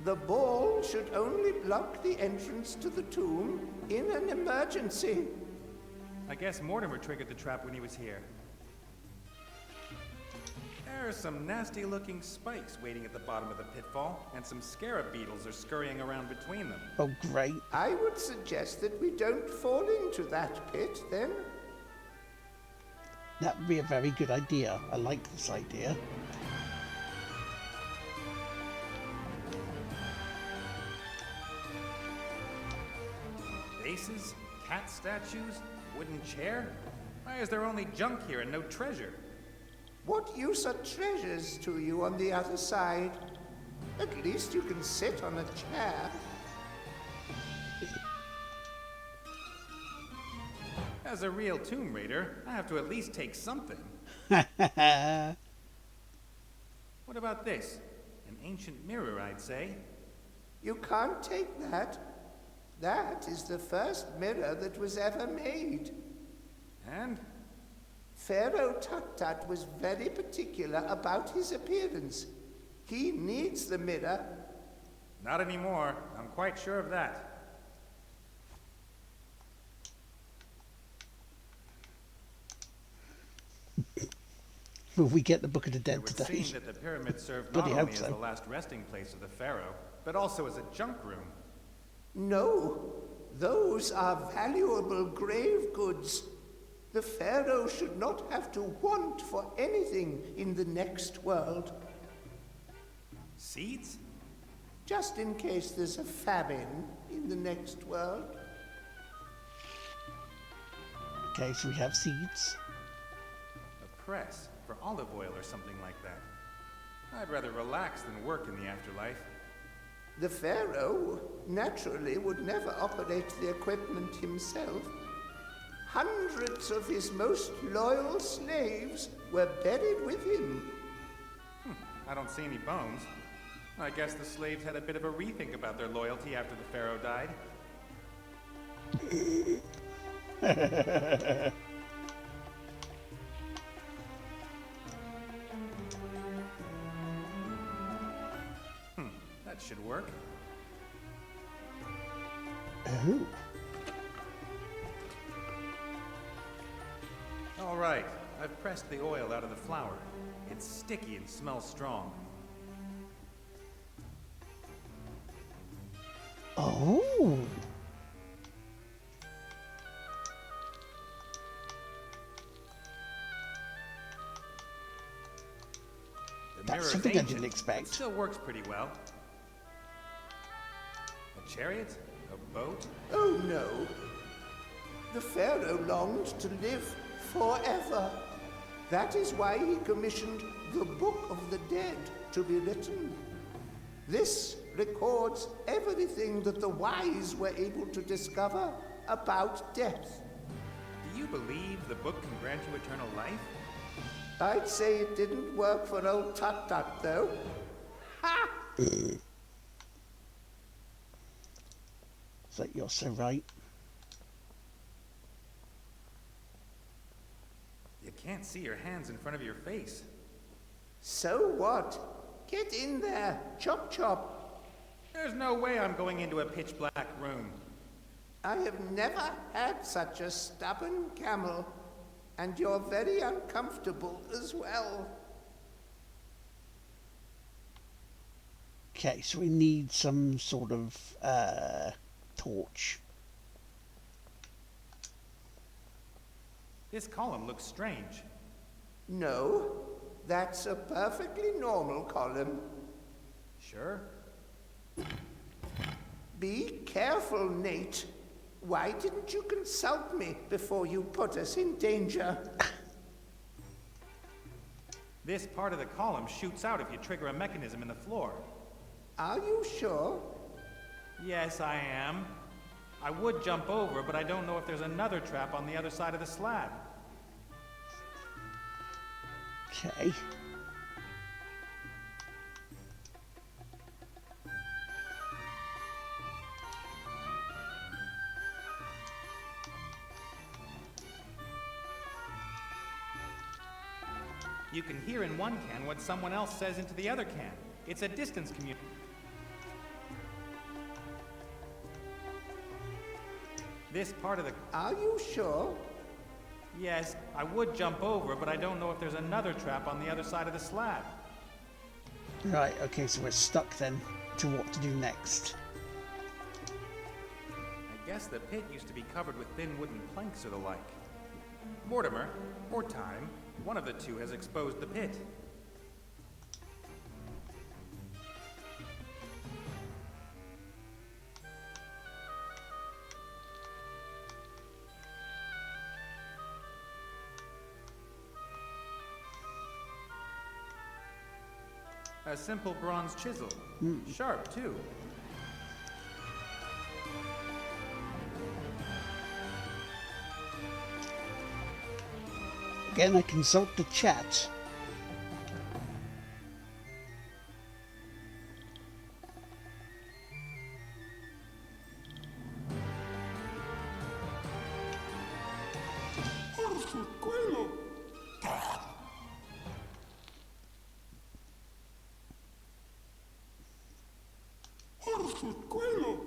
The ball should only block the entrance to the tomb in an emergency. I guess Mortimer triggered the trap when he was here. There are some nasty-looking spikes waiting at the bottom of the pitfall, and some scarab beetles are scurrying around between them. Oh, great. I would suggest that we don't fall into that pit, then. That would be a very good idea. I like this idea. Vases, cat statues, wooden chair? Why is there only junk here and no treasure? What use are treasures to you on the other side? At least you can sit on a chair. As a real Tomb Raider, I have to at least take something. What about this? An ancient mirror, I'd say. You can't take that. That is the first mirror that was ever made. And? Pharaoh Tut-Tut was very particular about his appearance. He needs the mirror. Not anymore. I'm quite sure of that. Will we get the Book of the It Dead would today? seem that the pyramid served not Bloody only hope as so. the last resting place of the pharaoh, but also as a junk room. No, those are valuable grave goods. The pharaoh should not have to want for anything in the next world. Seeds? Just in case there's a famine in the next world. Okay, so we have seeds. A press for olive oil or something like that. I'd rather relax than work in the afterlife. The pharaoh naturally would never operate the equipment himself. Hundreds of his most loyal slaves were buried with him. I don't see any bones. I guess the slaves had a bit of a rethink about their loyalty after the pharaoh died. That should work. Oh. All right, I've pressed the oil out of the flour. It's sticky and smells strong. Oh. The That's mirror's something I ancient, didn't expect. but still works pretty well. A chariot? A boat? Oh no. The pharaoh longed to live forever. That is why he commissioned the Book of the Dead to be written. This records everything that the wise were able to discover about death. Do you believe the book can grant you eternal life? I'd say it didn't work for old Tut-Tut, though. Ha! So you're so right. You can't see your hands in front of your face. So what? Get in there, chop chop. There's no way I'm going into a pitch black room. I have never had such a stubborn camel, and you're very uncomfortable as well. Okay, so we need some sort of torch. This column looks strange. No, that's a perfectly normal column. Sure? Be careful, Nate. Why didn't you consult me before you put us in danger? This part of the column shoots out if you trigger a mechanism in the floor. Are you sure? Yes, I am. I would jump over, but I don't know if there's another trap on the other side of the slab. Okay. You can hear in one can what someone else says into the other can. It's a distance communication. This part of the... Are you sure? Yes, I would jump over, but I don't know if there's another trap on the other side of the slab. Right, okay, so we're stuck then to what to do next. I guess the pit used to be covered with thin wooden planks or the like. Mortimer, or Time, one of the two has exposed the pit. A simple bronze chisel. Sharp, too. Again, I consult the chat. Por su cuello. Por su cuello.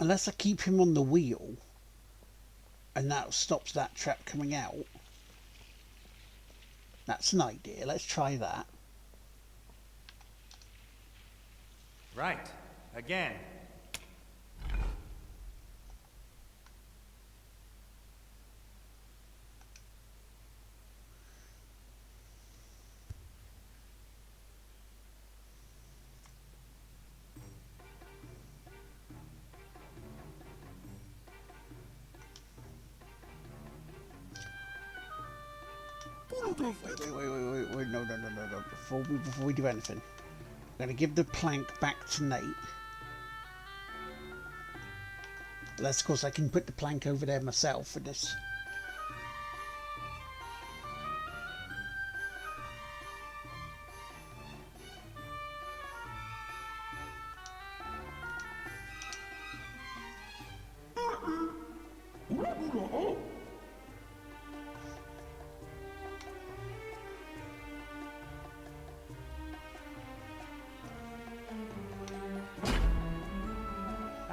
Unless I keep him on the wheel. and that stops that trap coming out. That's an idea. Let's try that. Right. Again. Wait, no. Before we do anything, I'm going to give the plank back to Nate. Unless, of course, I can put the plank over there myself for this.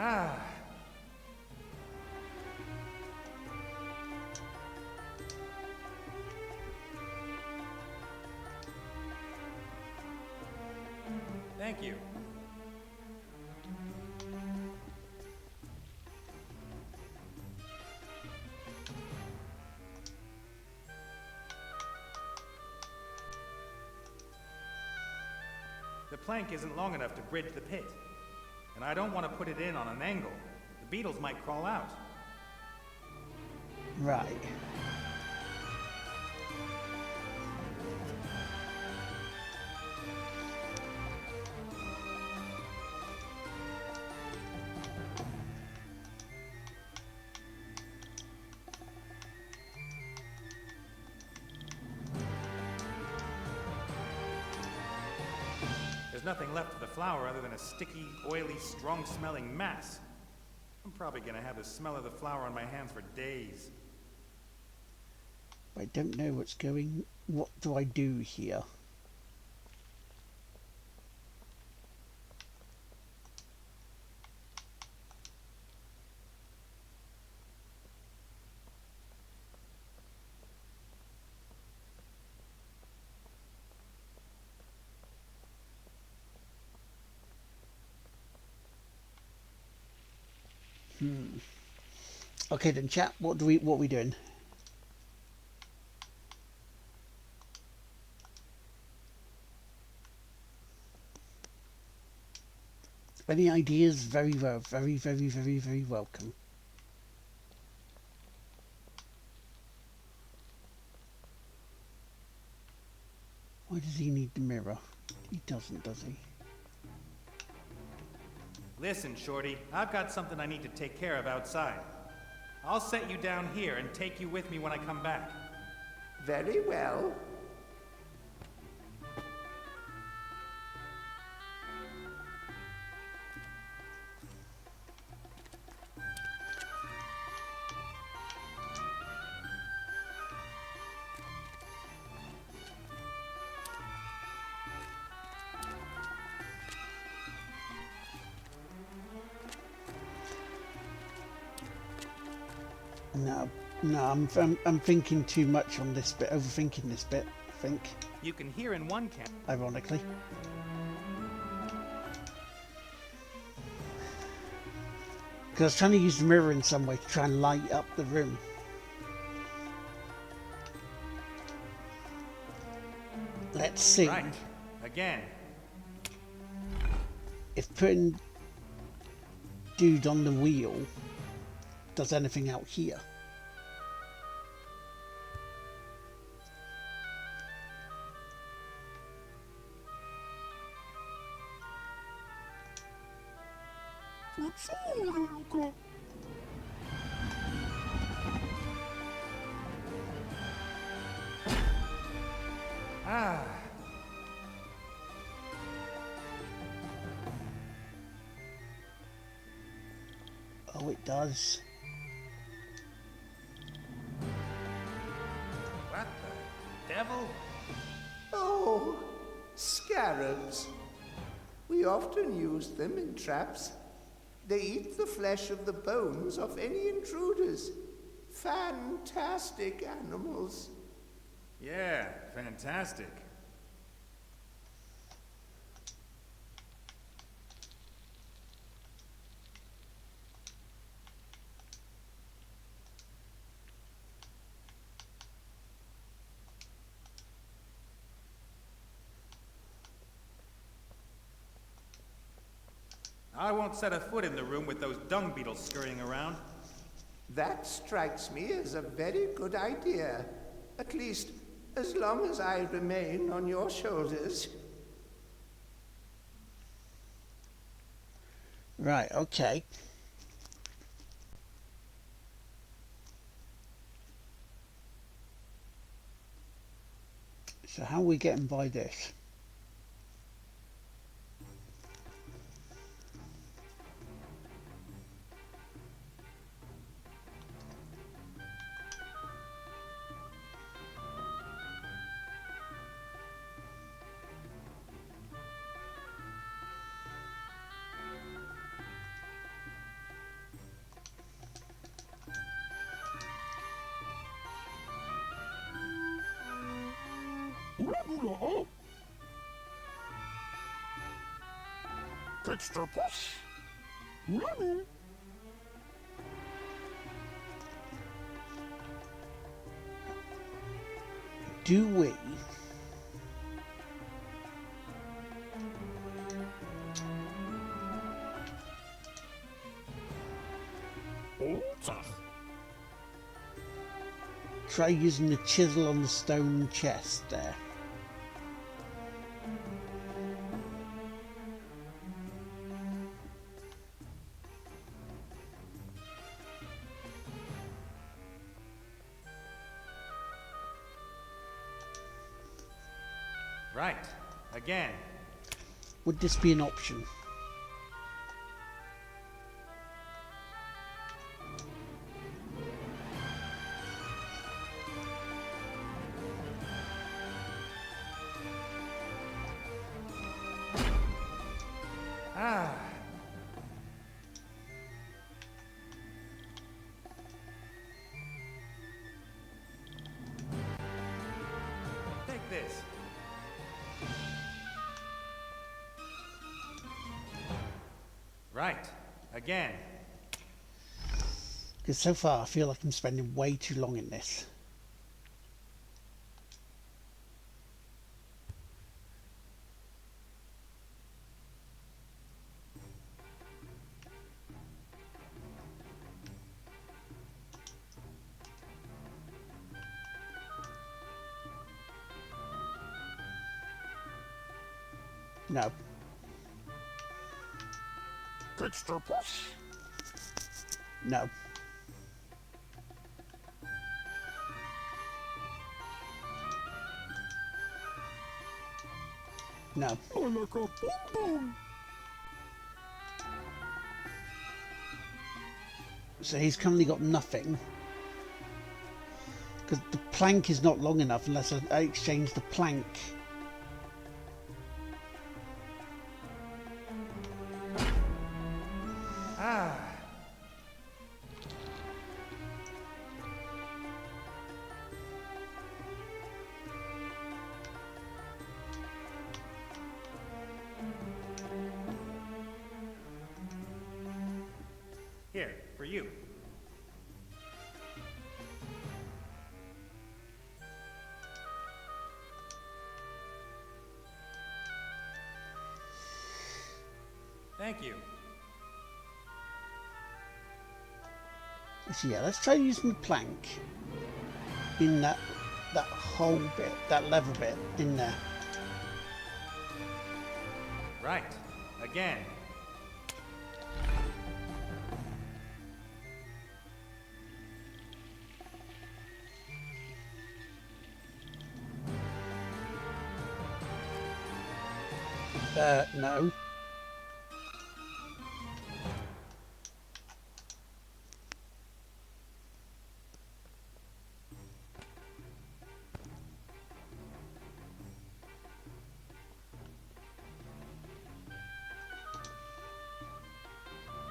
Ah. Thank you. The plank isn't long enough to bridge the pit, and I don't want to put it in on an angle. The beetles might crawl out. Right. There's nothing left of the flour other than a sticky, oily, strong-smelling mass. I'm probably gonna have the smell of the flour on my hands for days. I don't know what's going... What do I do here? Okay then, chat. What are we doing? Any ideas? Very welcome. Why does he need the mirror? He doesn't, does he? Listen, Shorty, I've got something I need to take care of outside. I'll set you down here and take you with me when I come back. Very well. No, I'm thinking too much on this bit, overthinking this bit, I think, You can hear in one camp. ironically. Because I was trying to use the mirror in some way to try and light up the room. Let's see Right. Again. if putting dude on the wheel does anything out here. Ah. Oh, it does. What the devil? Oh, scarabs. We often use them in traps. They eat the flesh of the bones of any intruders. Fantastic animals. Yeah, fantastic. I won't set a foot in the room with those dung beetles scurrying around. That strikes me as a very good idea. At least, as long as I remain on your shoulders. Right, okay. So how are we getting by this? Ula, Texture push. Ula. Do we? Try using the chisel on the stone chest there. Right. Again. Would this be an option? Ah. Take this. Right. Again. Because so far I feel like I'm spending way too long in this. No. Texture push. No. No. I like a boom boom. So he's currently got nothing. Because the plank is not long enough unless I exchange the plank. Ah. Here, for you. Thank you. So yeah, let's try using the plank in that whole bit, that level bit in there. Right. Again. No.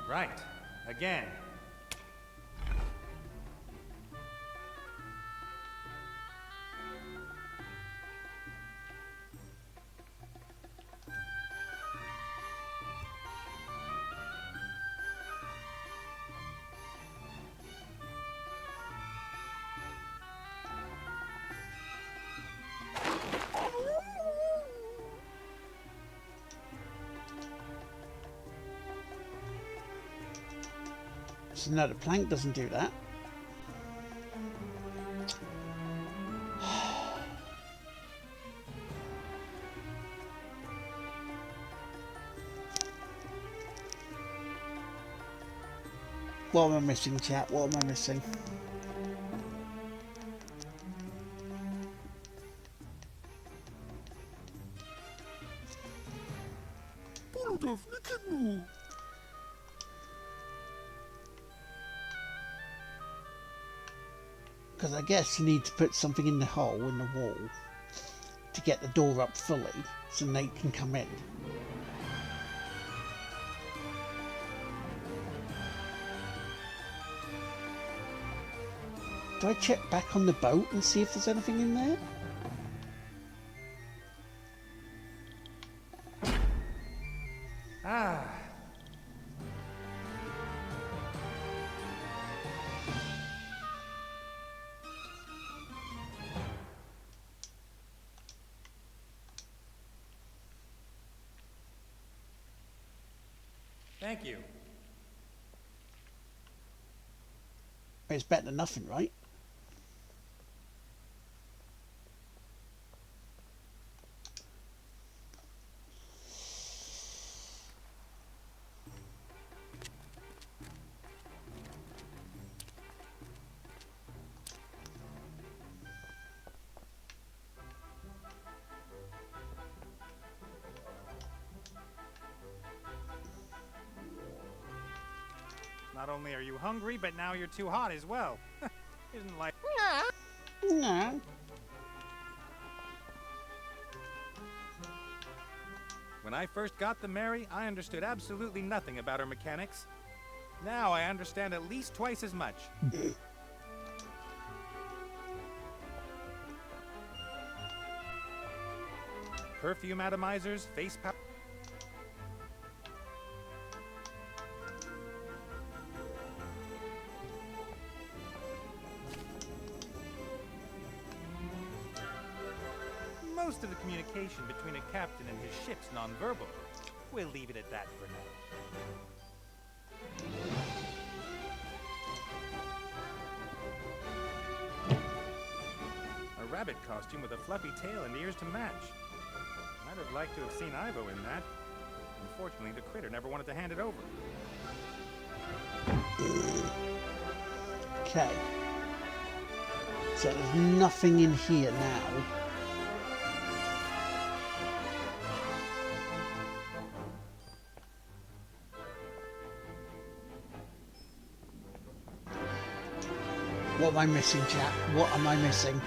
Right. Again. So no, the plank doesn't do that. What am I missing, chat? What am I missing? Because I guess you need to put something in the hole in the wall to get the door up fully so Nate can come in. Do I check back on the boat and see if there's anything in there? Ah. Thank you. It's better than nothing, right? Not only are you hungry, but now you're too hot as well. Isn't like... No. When I first got the Mary, I understood absolutely nothing about her mechanics. Now I understand at least twice as much. Perfume atomizers, face powder... Most of the communication between a captain and his ship's nonverbal. We'll leave it at that for now. A rabbit costume with a fluffy tail and ears to match. I'd have liked to have seen Ivo in that. Unfortunately, the critter never wanted to hand it over. Okay. So there's nothing in here now. What am I missing, chat? What am I missing?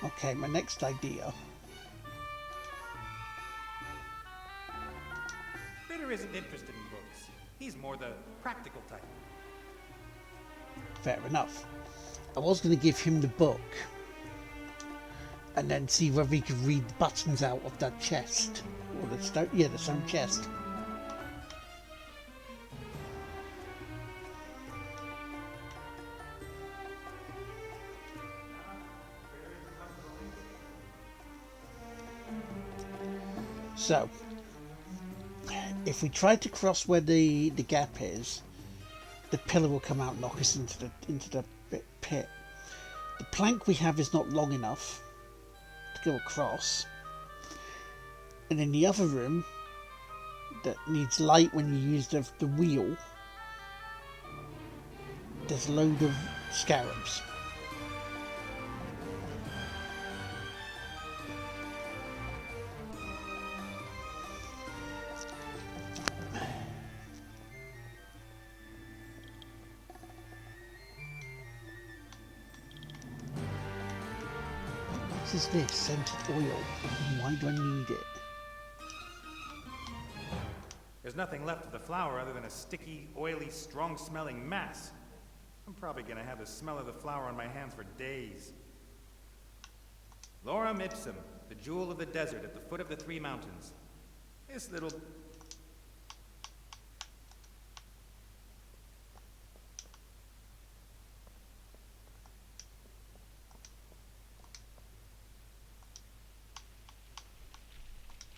Okay, my next idea. Critter isn't interested in books. He's more the practical type. Fair enough. I was going to give him the book and then see whether he could read the buttons out of that chest. Or the stone, yeah, the stone chest. So, if we try to cross where the gap is, the pillar will come out and knock us into the pit. The plank we have is not long enough to go across. And in the other room, that needs light when you use the wheel, there's a load of scarabs. What is this? Scented oil. Why do I need it? There's nothing left of the flower other than a sticky, oily, strong-smelling mass. I'm probably gonna have the smell of the flower on my hands for days. Lorem ipsum, the jewel of the desert at the foot of the three mountains. This little...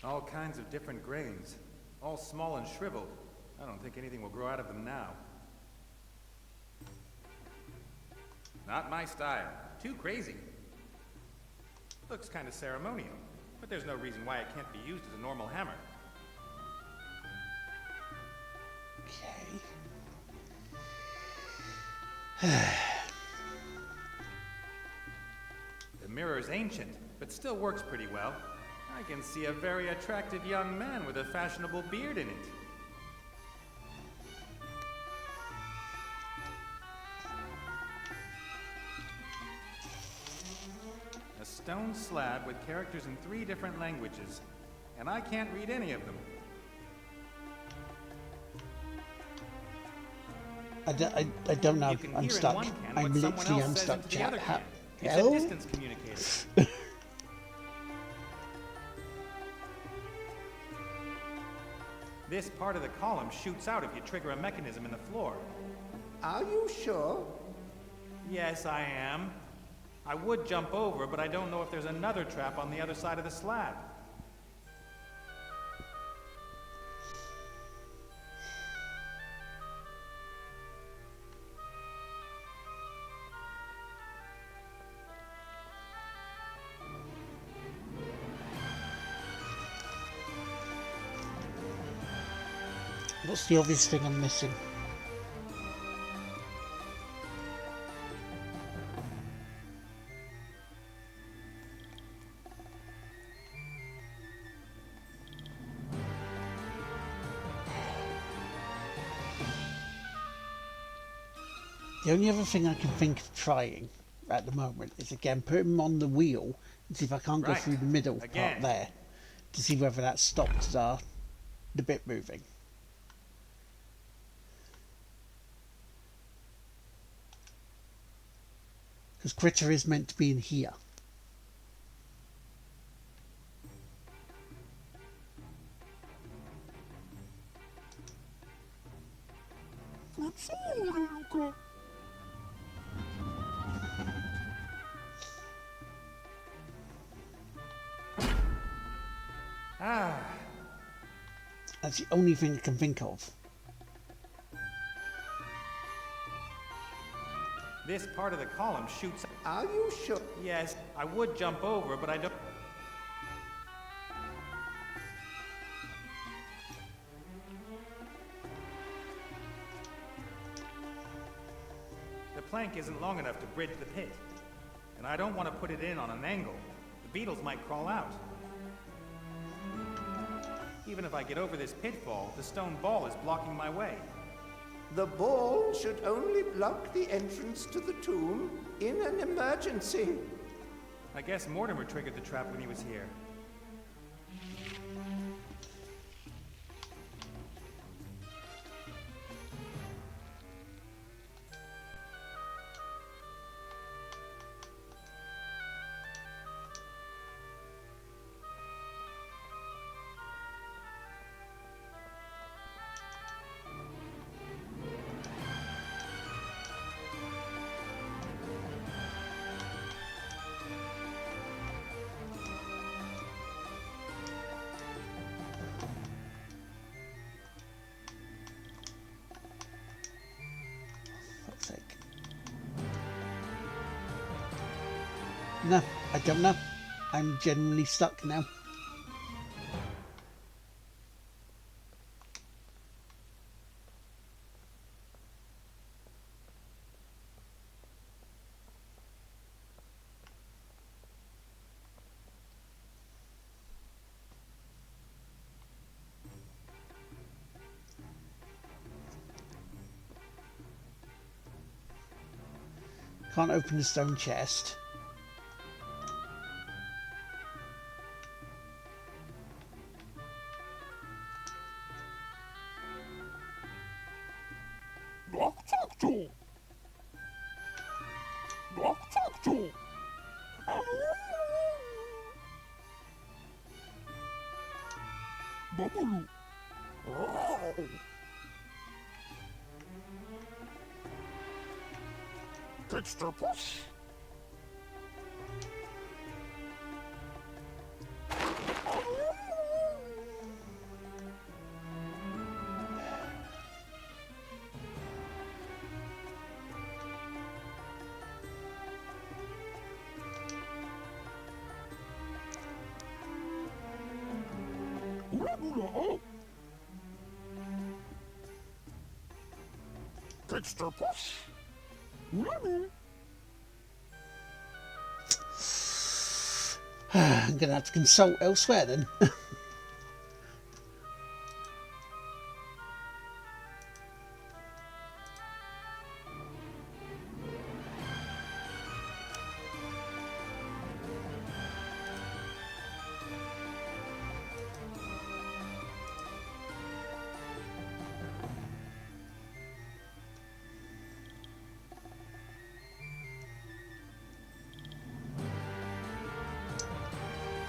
All kinds of different grains, all small and shriveled. I don't think anything will grow out of them now. Not my style. Too crazy. Looks kind of ceremonial, but there's no reason why it can't be used as a normal hammer. Okay. The mirror's ancient, but still works pretty well. I can see a very attractive young man with a fashionable beard in it. A stone slab with characters in 3 different languages, and I can't read any of them. I don't know. You can I'm hear stuck. in one can I'm what someone literally else says stuck, into the chat. other can. It's Hell? a distance communicator. This part of the column shoots out if you trigger a mechanism in the floor. Are you sure? Yes, I am. I would jump over, but I don't know if there's another trap on the other side of the slab. What's the obvious thing I'm missing? The only other thing I can think of trying at the moment is again put him on the wheel and see if I can't go Right. through the middle Again. part there to see whether that stops the bit moving. Because Critter is meant to be in here. Fazzole, Luca. Ah, That's the only thing I can think of. this part of the column shoots... Are you sure? Yes, I would jump over, but I don't... The plank isn't long enough to bridge the pit. And I don't want to put it in on an angle. The beetles might crawl out. Even if I get over this pitfall, the stone ball is blocking my way. The ball should only block the entrance to the tomb in an emergency. I guess Mortimer triggered the trap when he was here. Fuck's sake. No, I don't know. I'm genuinely stuck now. Can't open the stone chest. Crystal. Bubble. Catch the push. Catch the push. I'm gonna have to consult elsewhere then.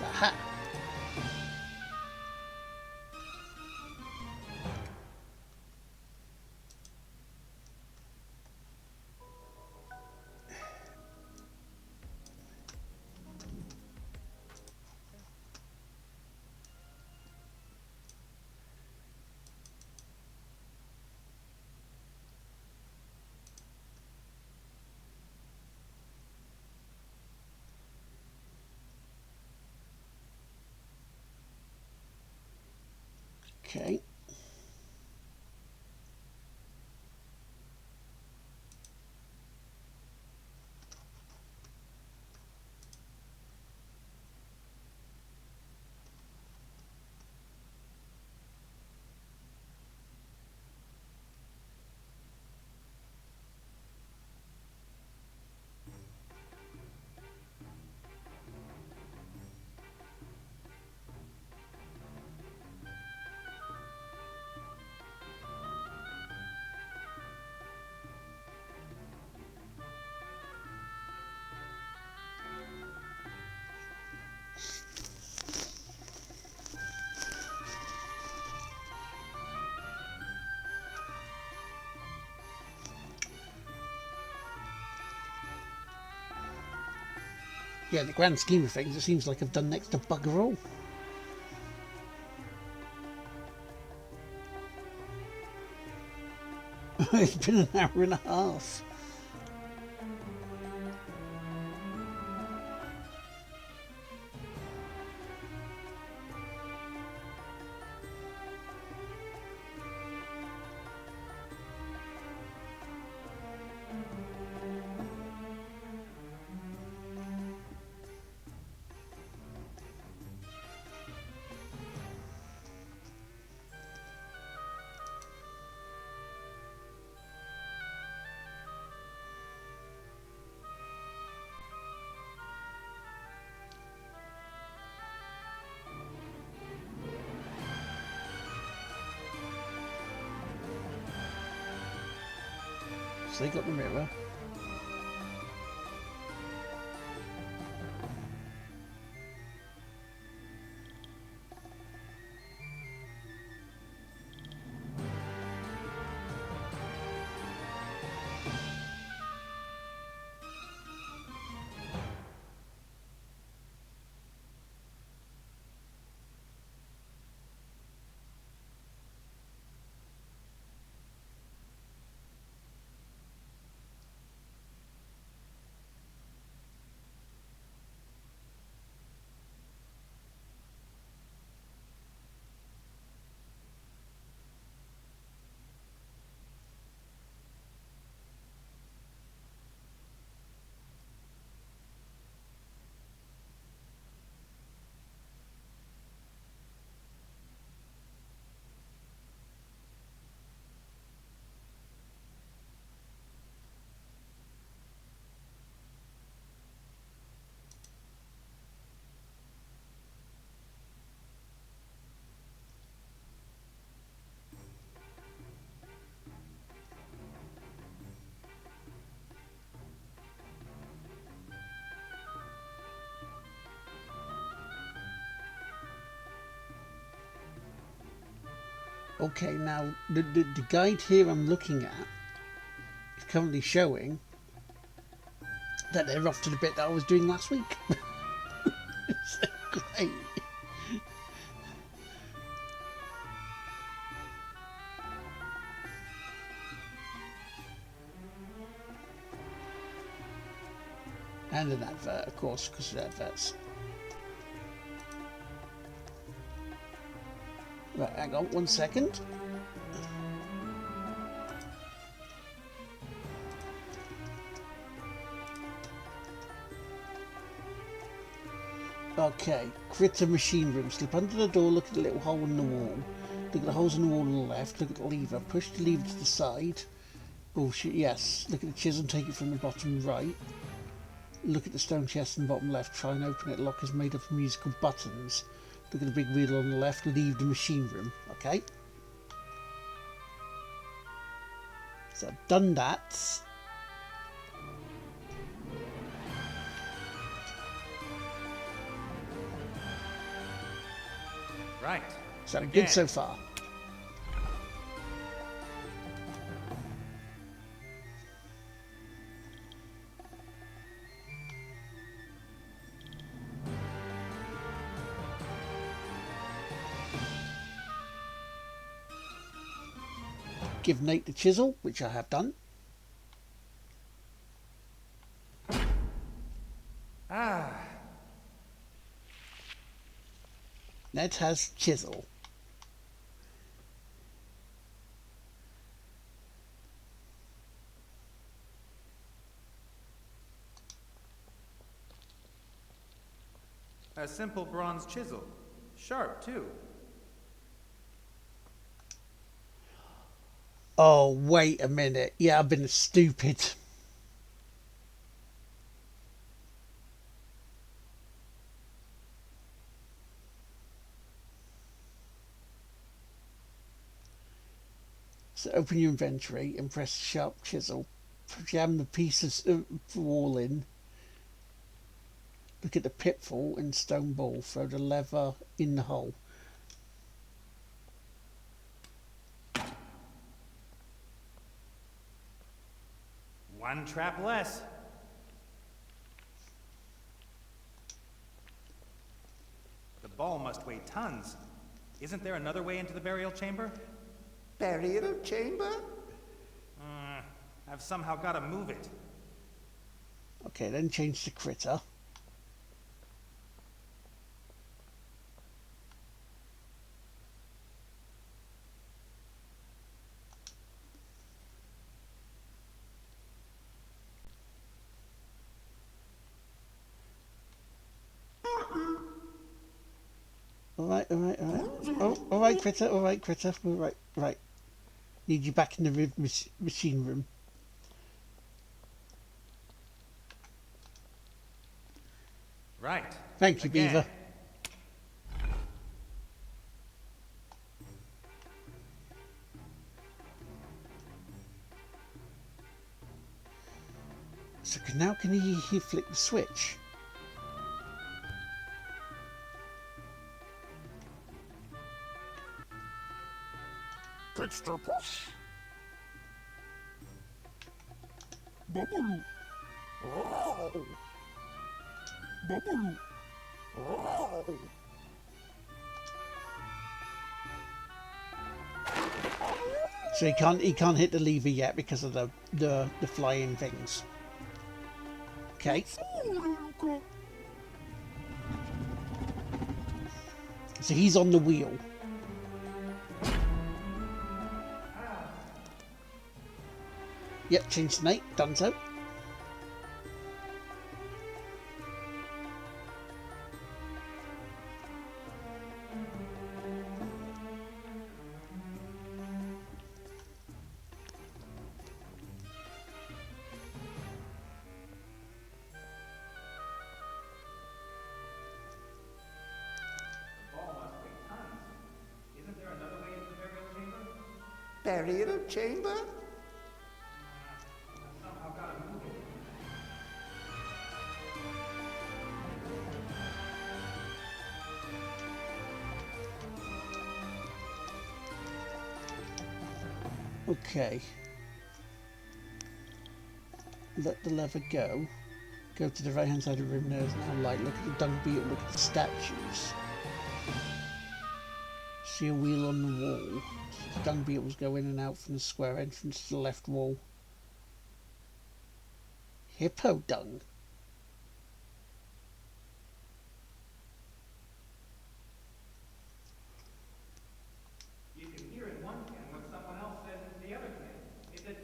Aha. Okay. Yeah, in the grand scheme of things, it seems like I've done next to bugger all. It's been an hour and a half. So they got the mirror. Okay, now the guide here I'm looking at is currently showing that they're off to the bit that I was doing last week. It's great. And an advert, of course, because of adverts. Right, hang on 1 second. Okay, critter machine room. Slip under the door, look at the little hole in the wall. Look at the holes in the wall on the left, look at the lever. Push the lever to the side. Bullshit, yes. Look at the chisel, take it from the bottom right. Look at the stone chest in the bottom left. Try and open it. Lock is made up of musical buttons. Look at the big wheel on the left. Leave the machine room. Okay. So I've done that. Right. So Again. good so far. Give Nate the chisel, which I have done. Ah. Ned has chisel. A simple bronze chisel. Sharp, too. Oh, wait a minute. Yeah, I've been stupid. So open your inventory and press the sharp chisel. Jam the pieces of wall in. Look at the pitfall in stone ball. Throw the lever in the hole. One trap less. The ball must weigh tons. Isn't there another way into the burial chamber? Burial chamber? I've somehow got to move it. Okay, then change to critter. Alright. Oh, alright, critter, right. Need you back in the machine room. Right. Thank you, Again. Beaver. So now can he flick the switch? Trickster push. Bubble. Oh. Bubble. Oh. So he can't hit the lever yet because of the flying things. Okay. So he's on the wheel. Yep, change to Nate, done so. Burial chamber? Okay. Let the lever go. Go to the right hand side of the room. There's now light. Look at the dung beetle. Look at the statues. See a wheel on the wall. The dung beetles go in and out from the square entrance to the left wall. Hippo dung. You can hear in one can what someone else says into the other can. It's a...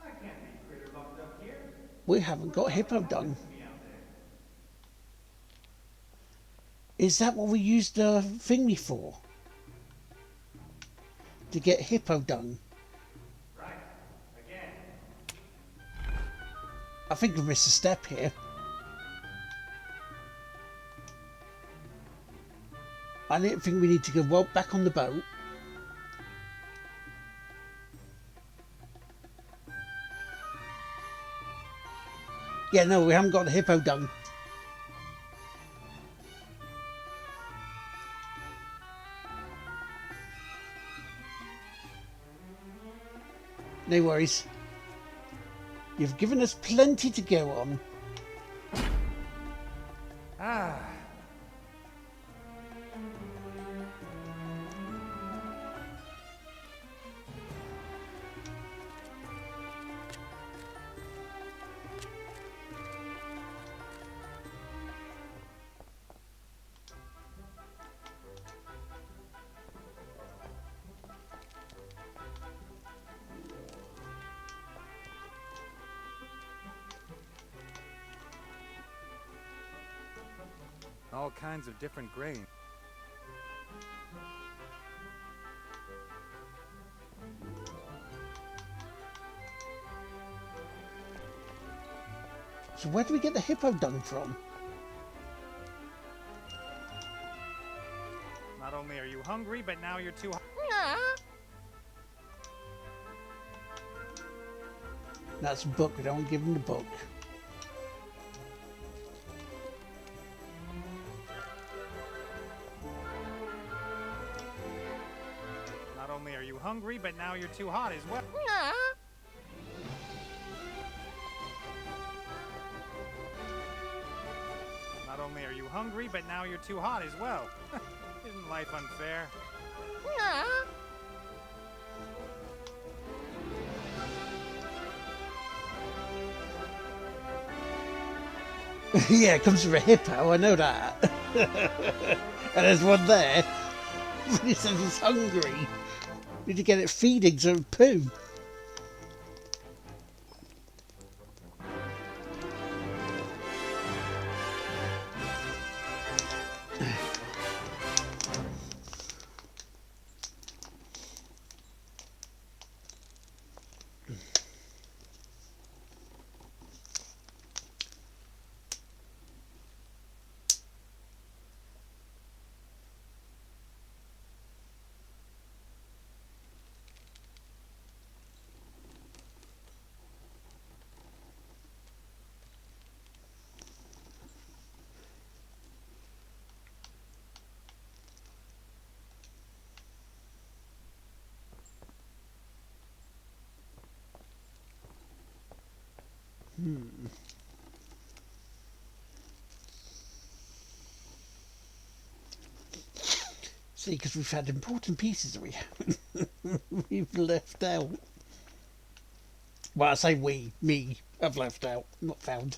I can't be critter locked up here. We haven't got hippo dung. Is that what we used the thingy for? To get hippo dung? Right. Again. I think we missed a step here. I don't think we need to go back on the boat. Yeah, no, we haven't got the hippo dung. No worries. You've given us plenty to go on. Ah. All kinds of different grain. So where do we get the hippo dung from? Not only are you hungry, but now you're too... That's a book. We don't give him the book. Not only are you hungry, but now you're too hot as well. Not only are you hungry, but now you're too hot as well. Isn't life unfair? Yeah, it comes from a hippo, I know that. And there's one there. He says he's hungry. Need to get it feeding some poo. See, because we've had important pieces that we haven't we've left out. Well, I say we, me, have left out, not found.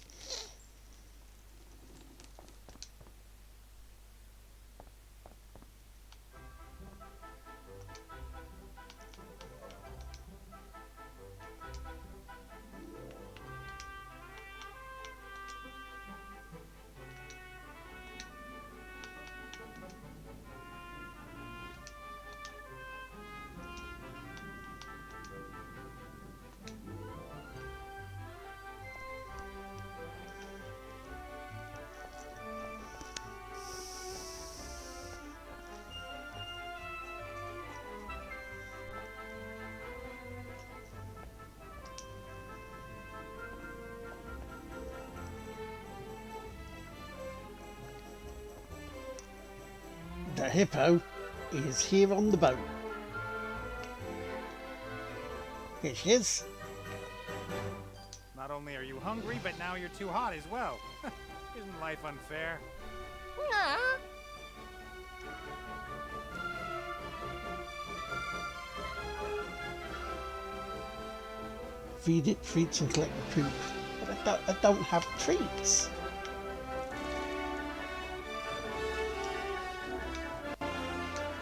The hippo is here on the boat. Here she is. Not only are you hungry, but now you're too hot as well. Isn't life unfair? Feed it treats and collect the poop. But I don't have treats.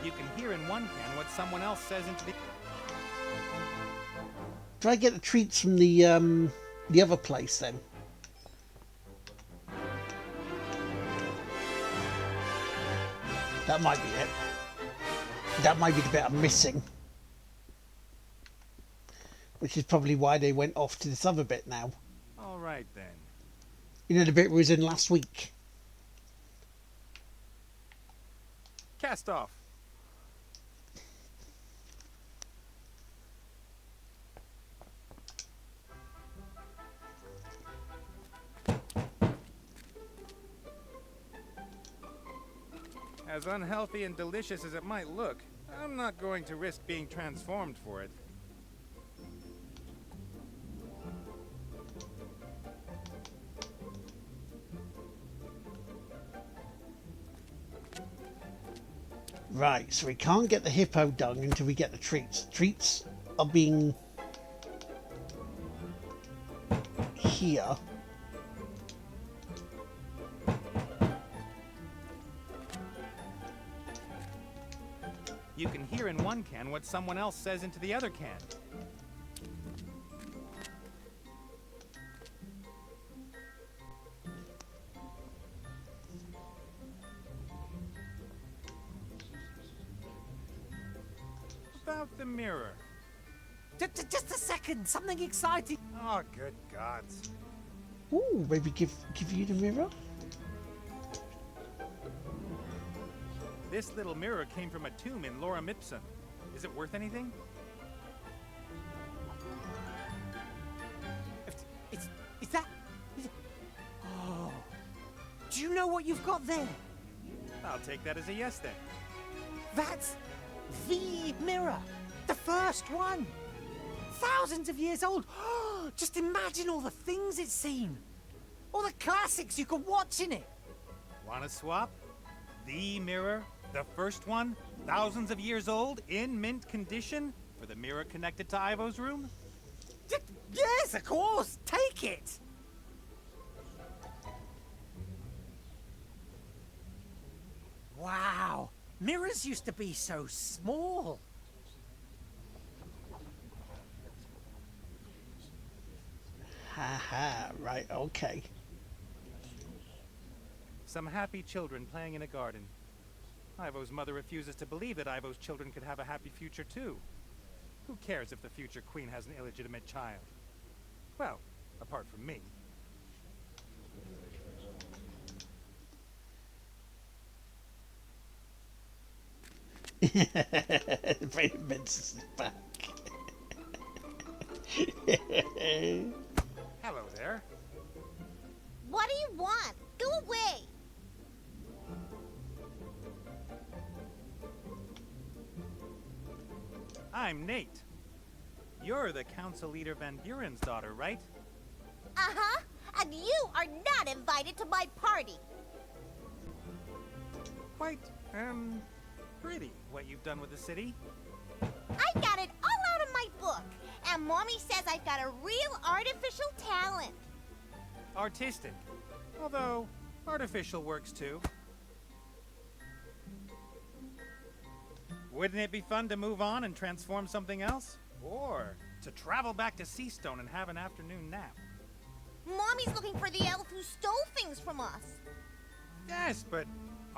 You can hear in one can what someone else says into the... Do I get the treats from the other place then? That might be it. That might be the bit I'm missing. Which is probably why they went off to this other bit now. All right, then. You know, the bit we was in last week. Cast off. As unhealthy and delicious as it might look, I'm not going to risk being transformed for it. Right, so we can't get the hippo dung until we get the treats. Treats are being here. You can hear in one can what someone else says into the other can. About the mirror. Just a second, something exciting. Oh, good gods. Ooh, maybe give you the mirror? This little mirror came from a tomb in Lorem Ipsum. Is it worth anything? Is that... Oh. Do you know what you've got there? I'll take that as a yes then. That's the mirror. The first one. Thousands of years old. Just imagine all the things it's seen. All the classics you could watch in it. Wanna swap? The mirror? The first one? Thousands of years old? In mint condition? For the mirror connected to Ivo's room? Yes, of course. Take it. Wow. Mirrors used to be so small. Haha, right, okay. Some happy children playing in a garden. Ivo's mother refuses to believe that Ivo's children could have a happy future too. Who cares if the future queen has an illegitimate child? Well, apart from me. Brandon Benson's back. Hello there. What do you want? Go away! I'm Nate. You're the council leader Van Buren's daughter, right? Uh-huh. And you are not invited to my party. Quite, pretty what you've done with the city. I got it all out of my book. And Mommy says I've got a real artificial talent. Artistic. Although, artificial works too. Wouldn't it be fun to move on and transform something else? Or to travel back to Seastone and have an afternoon nap? Mommy's looking for the elf who stole things from us. Yes, but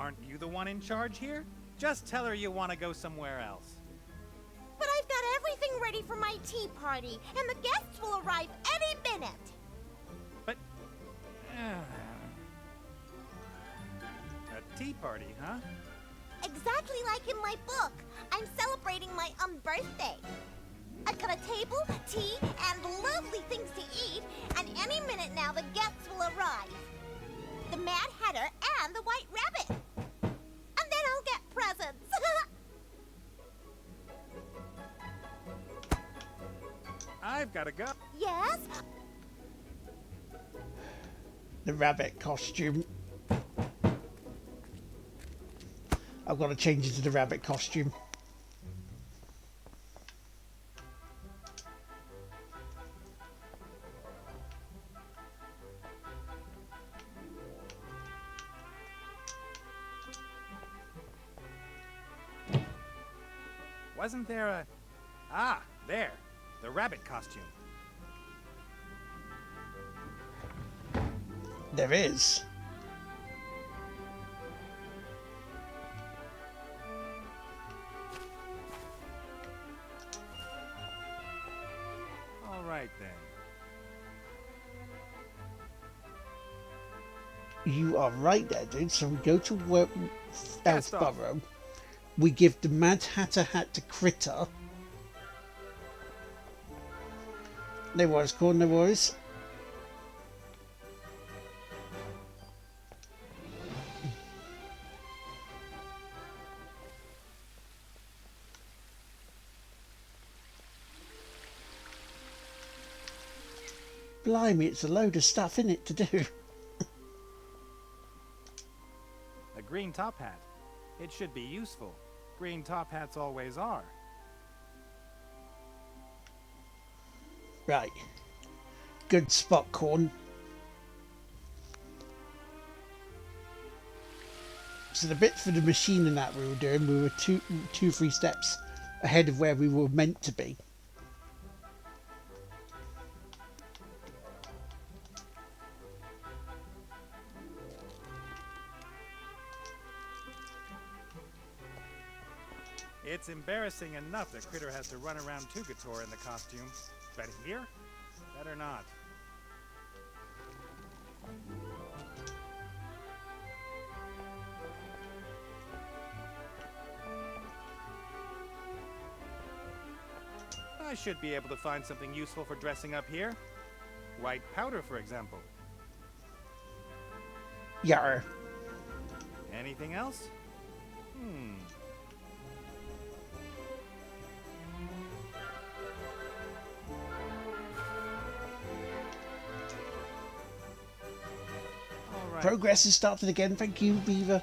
aren't you the one in charge here? Just tell her you want to go somewhere else. But I've got everything ready for my tea party, and the guests will arrive any minute. But... a tea party, huh? Exactly like in my book. I'm celebrating my birthday. I've got a table, tea, and lovely things to eat, and any minute now the guests will arrive. The Mad Hatter and the White Rabbit. And then I'll get presents. I've got to go. Yes? The rabbit costume. I've got to change into the rabbit costume. Wasn't there a... Ah, there. The rabbit costume. There is. All right, then. You are right there, dude. So we go to work Cast off. Elfborough. We give the Mad Hatter hat to Critter. No worries, cool, no worries. Blimey, it's a load of stuff in it to do. A green top hat. It should be useful. Green top hats always are. Right. Good spot, Corn. So the bit for the machine and that we were doing, we were two, 3 steps ahead of where we were meant to be. It's embarrassing enough that Critter has to run around Tugator in the costume. But here? Better not. I should be able to find something useful for dressing up here. White powder, for example. Yar. Anything else? All right. Progress has started again. Thank you, Beaver.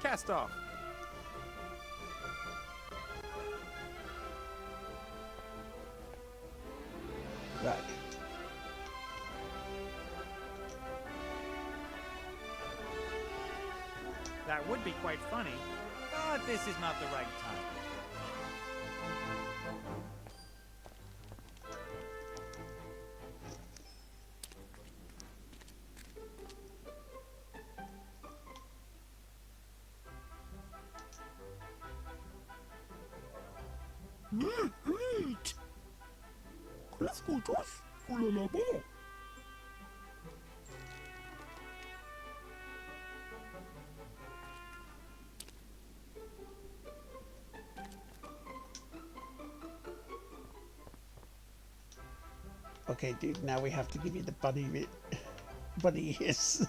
Cast off. Right. That would be quite funny, but this is not the right time. Eat! Qu'est-ce qu'on touche? Oh là là, bon! Okay, dude, now we have to give you the bunny ears.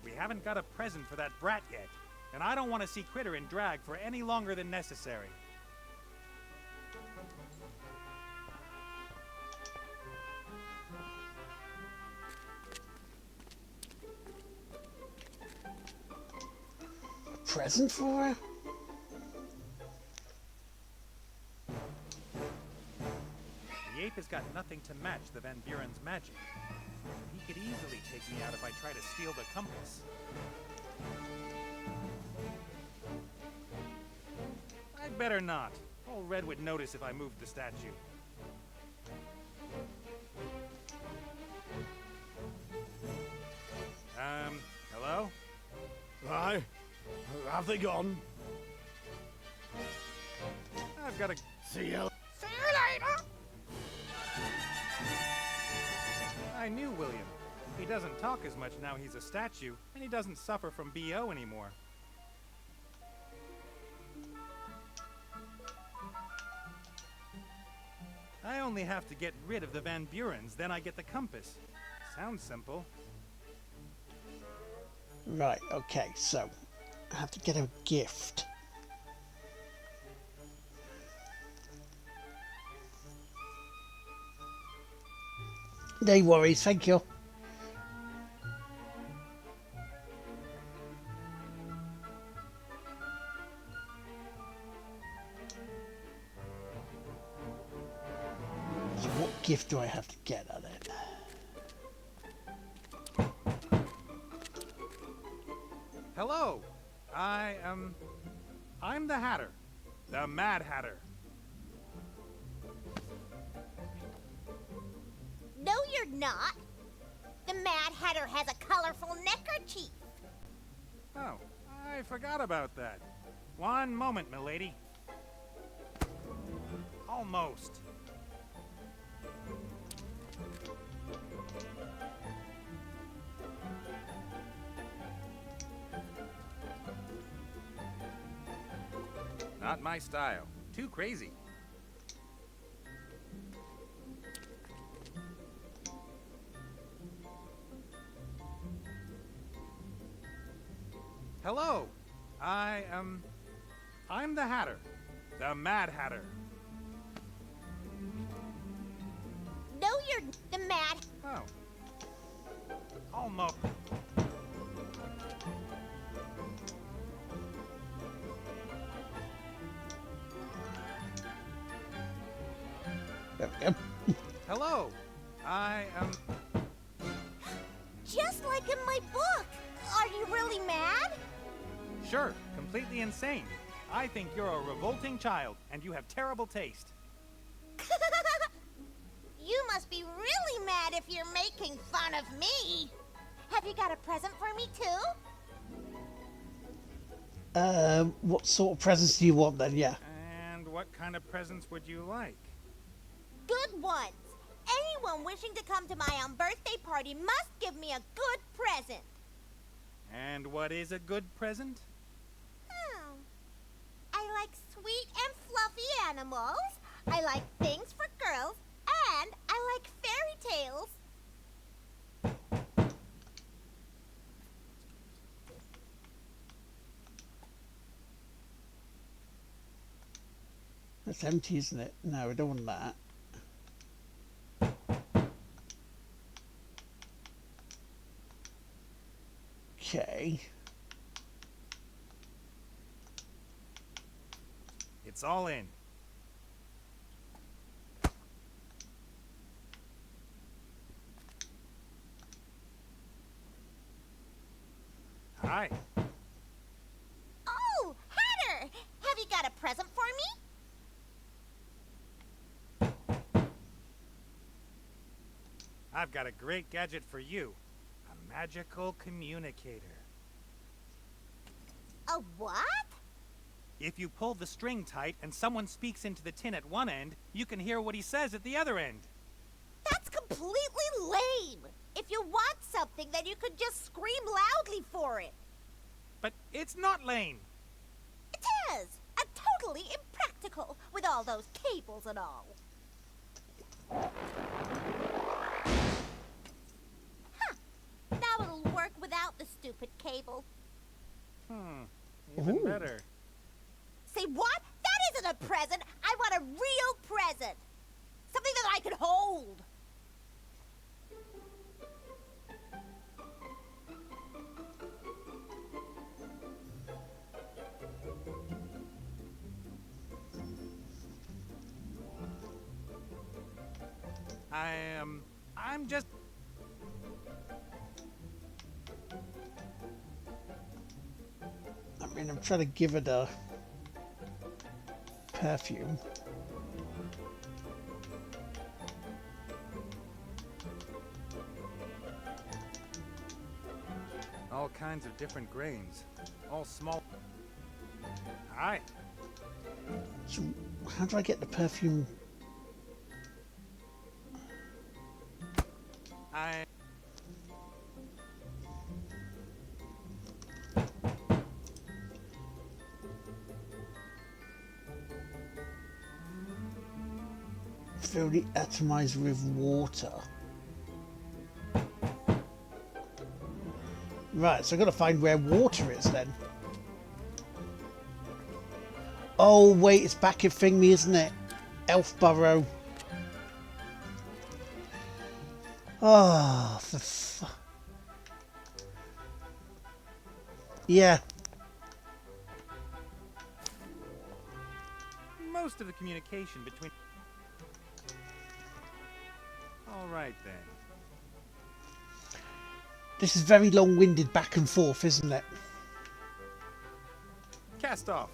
We haven't got a present for that brat yet, and I don't want to see Critter in drag for any longer than necessary. Present for her? The ape has got nothing to match the Van Buren's magic. He could easily take me out if I try to steal the compass. I'd better not. Old Red would notice if I moved the statue. Hello? Aye. Have they gone? I've got to... See you. See you later! I knew William. He doesn't talk as much now he's a statue, and he doesn't suffer from BO anymore. I only have to get rid of the Van Burens, then I get the compass. Sounds simple. Right, okay, so I have to get a gift. No worries, thank you. So what gift do I have to get at it? Hello. I'm the Hatter. The Mad Hatter. No, you're not. The Mad Hatter has a colorful neckerchief. Oh, I forgot about that. One moment, milady. Almost. Not my style. Too crazy. Hello. I'm the Hatter. The Mad Hatter. No, you're the Mad. Oh. Almost. There we go. Hello. Just like in my book. Are you really mad? Sure, completely insane. I think you're a revolting child, and you have terrible taste. You must be really mad if you're making fun of me. Have you got a present for me too? What sort of presents do you want then? Yeah. And what kind of presents would you like? Good ones. Anyone wishing to come to my birthday party must give me a good present. And what is a good present? Oh. I like sweet and fluffy animals. I like things for girls. And I like fairy tales. That's empty, isn't it? No, I don't want that. Okay. It's all in. Hi. Oh, Hatter! Have you got a present for me? I've got a great gadget for you. A magical communicator. A what? If you pull the string tight and someone speaks into the tin at one end, you can hear what he says at the other end. That's completely lame. If you want something, then you could just scream loudly for it. But it's not lame. It is. And totally impractical with all those cables and all. Huh. Now it'll work without the stupid cable. Even Ooh. better. Say what? That isn't a present. I want a real present. Something that I can hold. I'm just... I mean, I'm trying to give it a perfume. All kinds of different grains. All small... Hi. So, how do I get the perfume? I... Fill the atomizer with water. Right, so I've got to find where water is then. Oh wait, it's back at Thingy, isn't it? Elfborough. Oh, yeah. Most of the communication between... All right, then. This is very long-winded back and forth, isn't it? Cast off.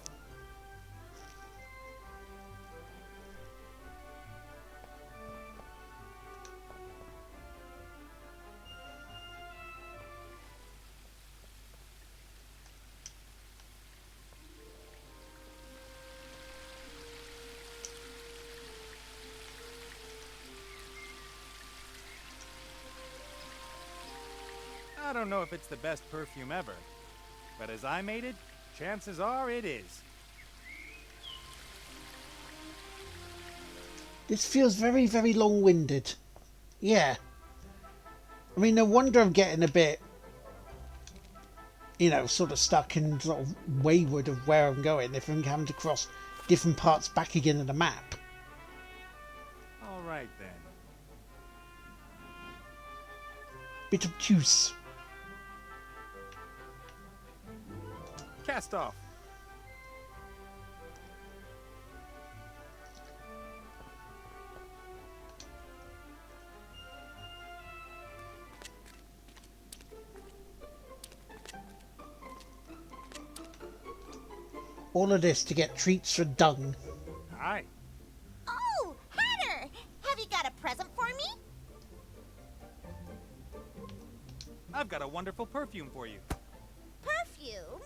I don't know if it's the best perfume ever, but as I made it, chances are it is. This feels very, very long-winded. Yeah. I mean, no wonder I'm getting a bit, you know, sort of stuck and sort of wayward of where I'm going if I'm having to cross different parts back again of the map. All right, then. Bit obtuse. Cast off. All of this to get treats for dung. Aye. Oh, Hatter! Have you got a present for me? I've got a wonderful perfume for you. Perfume?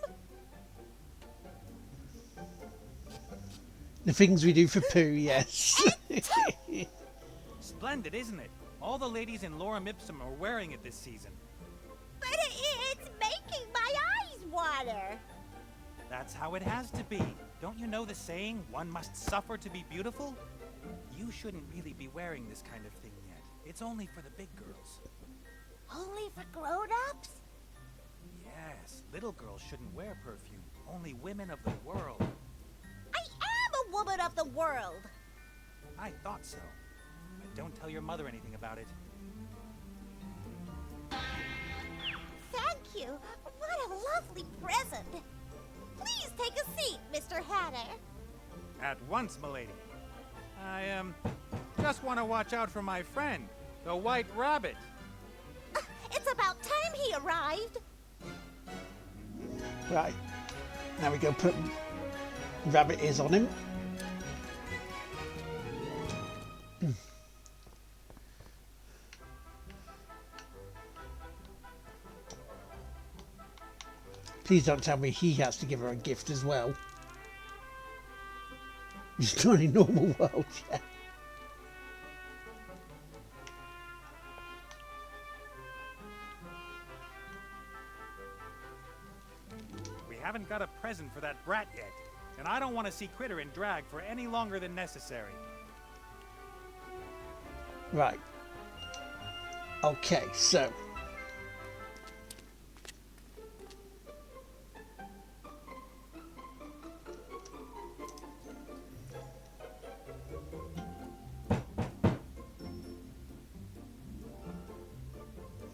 The things we do for poo, yes. Splendid, isn't it? All the ladies in Lorem Ipsum are wearing it this season. But it's making my eyes water. That's how it has to be. Don't you know the saying, one must suffer to be beautiful? You shouldn't really be wearing this kind of thing yet. It's only for the big girls. Only for grown-ups? Yes, little girls shouldn't wear perfume. Only women of the world. I am a woman of the world. I thought so. But don't tell your mother anything about it. Thank you. What a lovely present. Please take a seat, Mr. Hatter. At once, milady. I, just want to watch out for my friend, the White Rabbit. It's about time he arrived. Right. Now we go put rabbit ears on him. Please don't tell me he has to give her a gift as well. It's not a normal world, yeah. We haven't got a present for that brat yet, and I don't want to see Critter in drag for any longer than necessary. Right. Okay, so.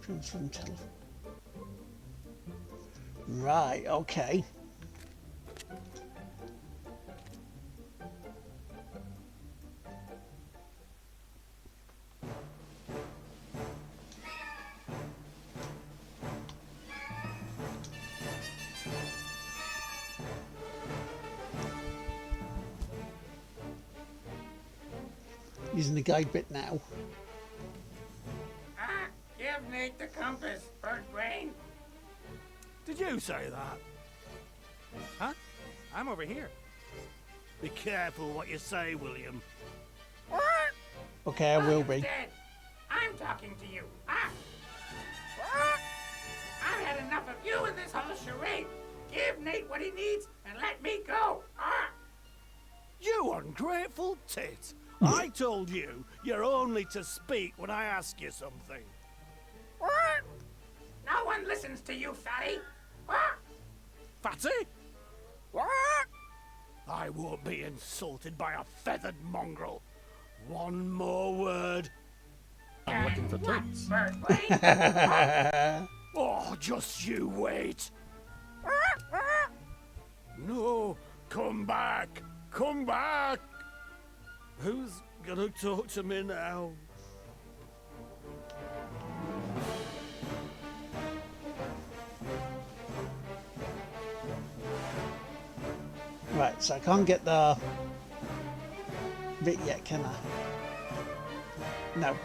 Transform telephone. Right, okay. Using the guide bit now. Give Nate the compass, Bird Brain. Did you say that? Huh? I'm over here. Be careful what you say, William. What? Okay, I will be. Instead, I'm talking to you. Ah. What? I've had enough of you and this whole charade. Give Nate what he needs and let me go. Ah. You ungrateful tit! I told you you're only to speak when I ask you something. What? No one listens to you, Fatty. What? Fatty? What? I won't be insulted by a feathered mongrel. One more word. I'm looking for what, treats. bird lady? Oh, just you wait. No, come back. Come back. Who's gonna talk to me now? Right, so I can't get the bit yet, can I? No.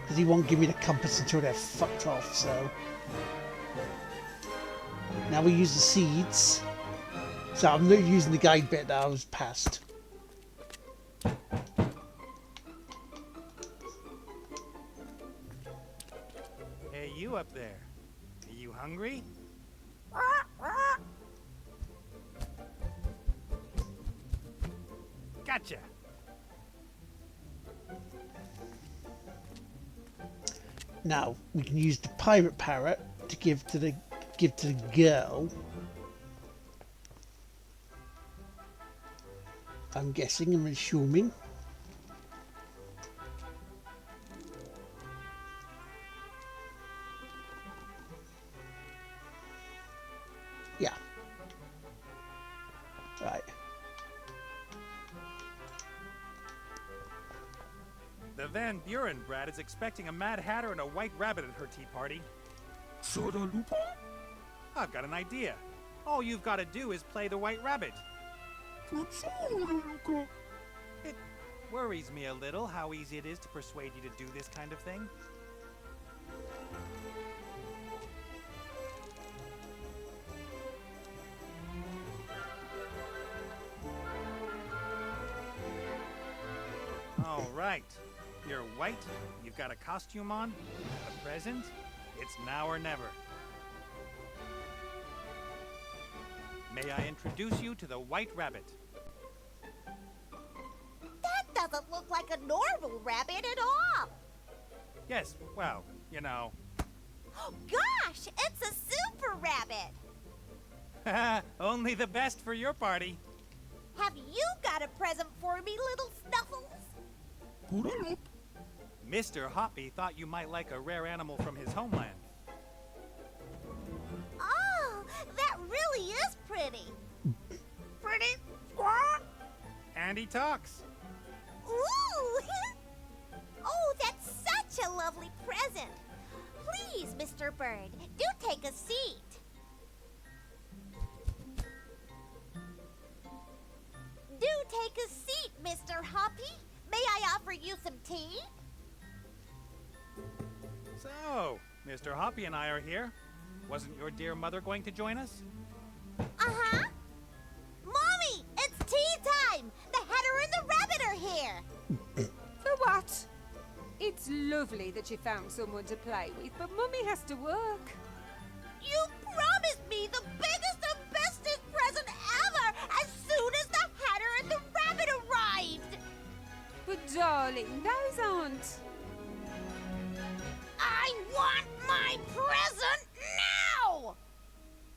Because he won't give me the compass until they're fucked off, so... Now we use the seeds. So I'm not using the guide bit that I was past. Hey, you up there. Are you hungry? Gotcha. Now we can use the pirate parrot to give to the girl. I'm guessing and assuming. Yeah. Right. The Van Buren brat is expecting a Mad Hatter and a White Rabbit at her tea party. I've got an idea. All you've got to do is play the White Rabbit. It worries me a little how easy it is to persuade you to do this kind of thing. All right. You're white, you've got a costume on, a present. It's now or never. May I introduce you to the White Rabbit? That doesn't look like a normal rabbit at all. Yes, well, you know. Oh, gosh, it's a super rabbit. Only the best for your party. Have you got a present for me, little Snuffles? Mr. Hoppy thought you might like a rare animal from his homeland. Oh, that really is pretty. Pretty? And he talks. Ooh! Oh, that's such a lovely present. Please, Mr. Bird, do take a seat. Do take a seat, Mr. Hoppy. May I offer you some tea? So, Mr. Hoppy and I are here. Wasn't your dear mother going to join us? Uh-huh. Mommy, it's tea time. The Hatter and the Rabbit are here. For what? It's lovely that you found someone to play with, but Mummy has to work. You promised me the biggest and bestest present ever as soon as the Hatter and the Rabbit arrived. But darling, those aren't. I want my present now!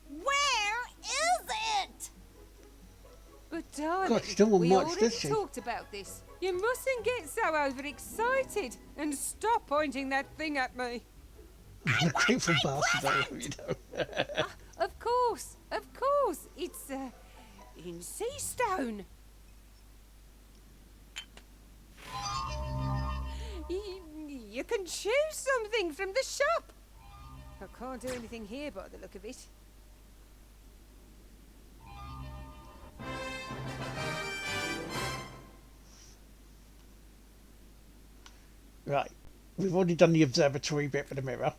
Where is it? But darling, God, she don't want we much, already does she? talked about this. You mustn't get so overexcited and stop pointing that thing at me. Grateful bastard, you know. Of course, it's in sea stone. You can choose something from the shop. I can't do anything here by the look of it. Right. We've already done the observatory bit with the mirror.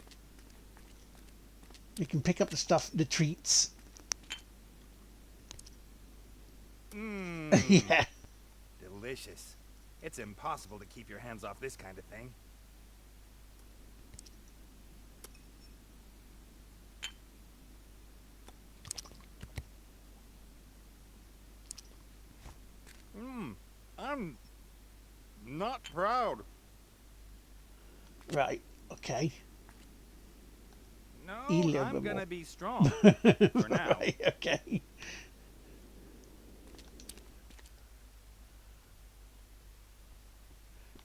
We can pick up the stuff, the treats. Mmm. Yeah. Delicious. It's impossible to keep your hands off this kind of thing. I'm not proud. Right. Okay. No, Eat a little I'm bit gonna more. be strong. For now. Right, okay.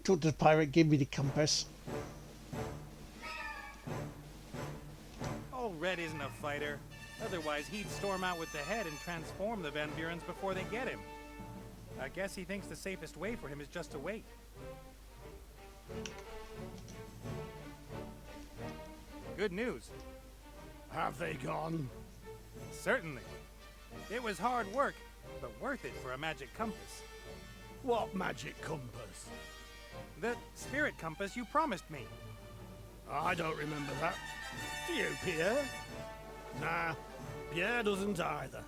Talk to the pirate, give me the compass. Old Red isn't a fighter. Otherwise, he'd storm out with the head and transform the Van Burens before they get him. I guess he thinks the safest way for him is just to wait. Good news. Have they gone? Certainly. It was hard work, but worth it for a magic compass. What magic compass? The spirit compass you promised me. I don't remember that. Do you, Pierre? Nah, Pierre doesn't either.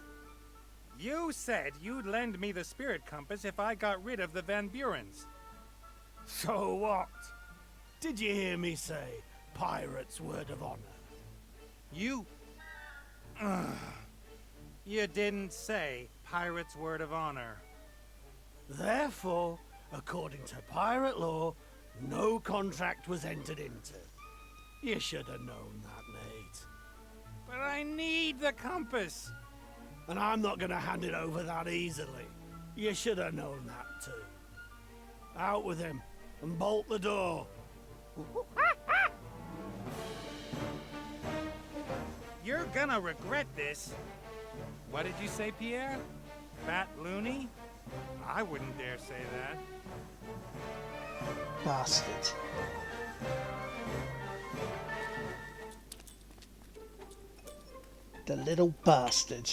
You said you'd lend me the spirit compass if I got rid of the Van Burens. So what? Did you hear me say pirate's word of honor? You... You didn't say pirate's word of honor. Therefore, according to pirate law, no contract was entered into. You should have known that, Nate. But I need the compass. And I'm not going to hand it over that easily. You should have known that too. Out with him and bolt the door. You're gonna regret this. What did you say, Pierre? Fat loony? I wouldn't dare say that. Bastard. The little bastard.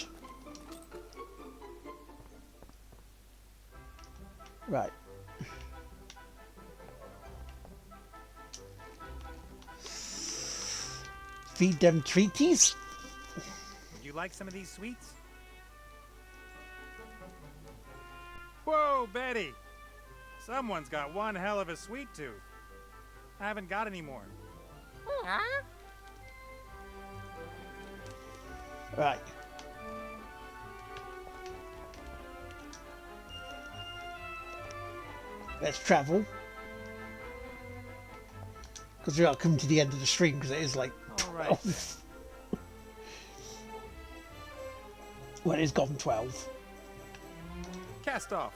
Right. Feed them treaties? Would you like some of these sweets? Whoa, Betty! Someone's got one hell of a sweet tooth. I haven't got any more. Right. Let's travel. Because we are coming to the end of the stream because it is like 12. Well, it's gone 12. Cast off.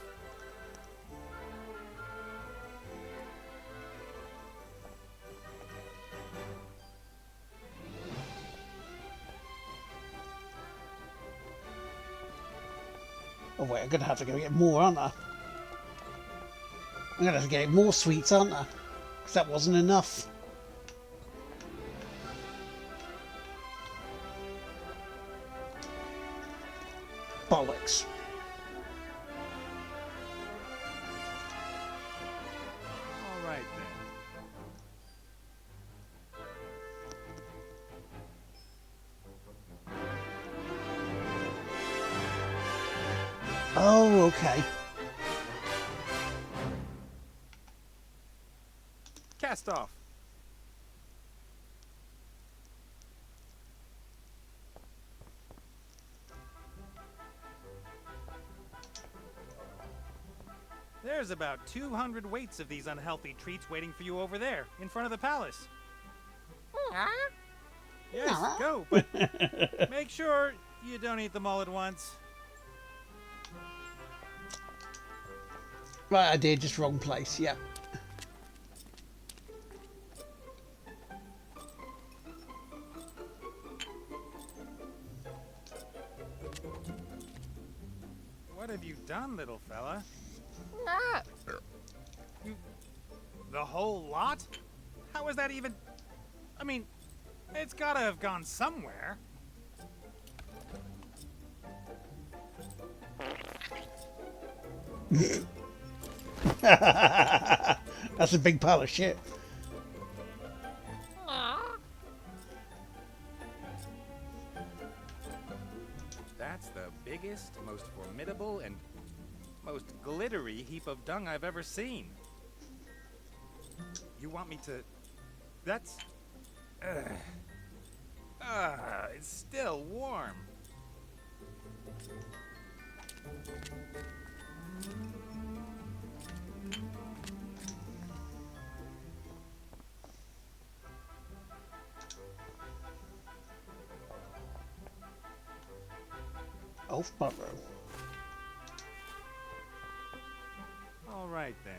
Oh wait, I'm going to have to go get more, aren't I? I'm going to have to get more sweets, aren't I? Because that wasn't enough. Bollocks. All right, then. Oh, okay. Cast off. There's about 200 weights of these unhealthy treats waiting for you over there, in front of the palace. Yes, go, but make sure you don't eat them all at once. Right, I did, just wrong place, yeah. What have you done, little fella? You... The whole lot? How is that even... I mean, it's gotta have gone somewhere. That's a big pile of shit. That's the biggest, most formidable, and most glittery heap of dung I've ever seen. You want me to... That's... it's still warm. Off Burrow. All right, then.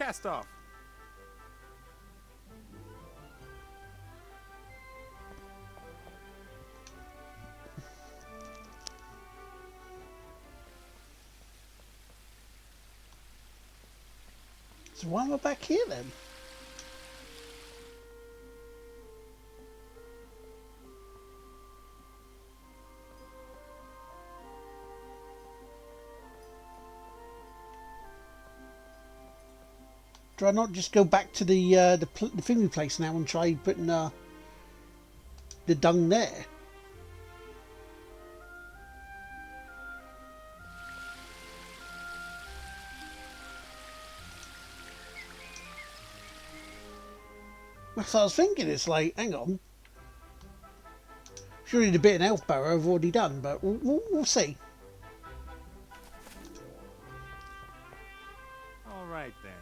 Cast off. So why am I back here then? Do I not just go back to the thingy place now and try putting the dung there? That's what I was thinking. It's like, hang on. Surely the bit in Elfborough I've already done, but we'll see. All right then.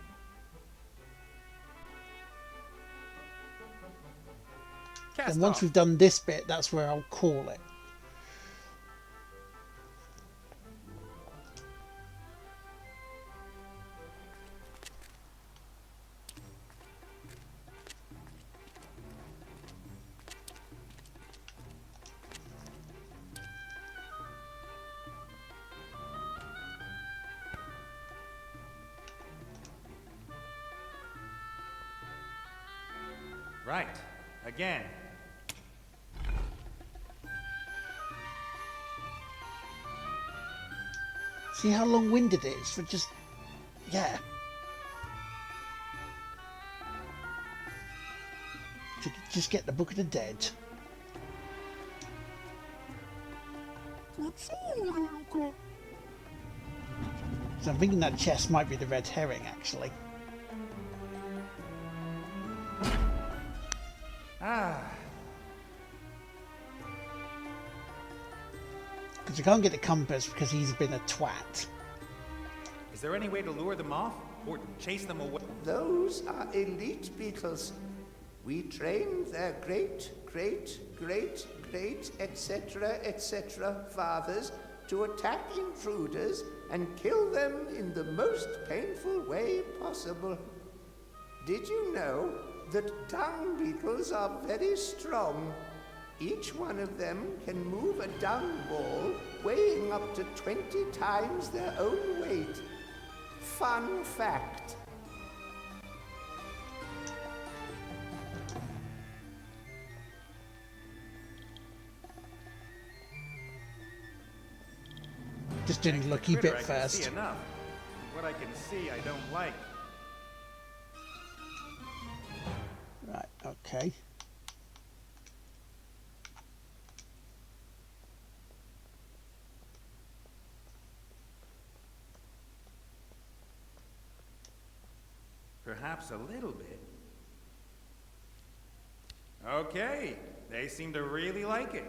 Cast And once off. we've done this bit, that's where I'll call it. Right. Again. See how long-winded it is for just... yeah. To just get the Book of the Dead. That's all I've got. So I'm thinking that chest might be the red herring, actually. Ah. Because I can't get the compass because he's been a twat. Is there any way to lure them off? Or chase them away? Those are elite beetles. We trained their great, etc. fathers to attack intruders and kill them in the most painful way possible. Did you know that dung beetles are very strong? Each one of them can move a dung ball weighing up to 20 times their own weight. Fun fact. Just doing a lucky Critter, bit I can first. see enough. What I can see, I don't like. Right, okay. Perhaps a little bit. Okay, they seem to really like it.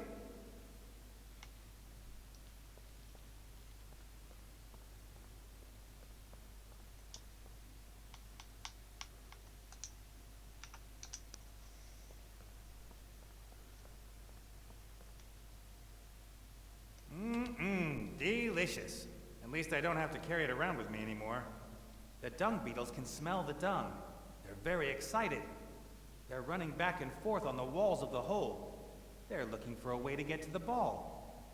Delicious. At least I don't have to carry it around with me anymore. The dung beetles can smell the dung. They're very excited. They're running back and forth on the walls of the hole. They're looking for a way to get to the ball.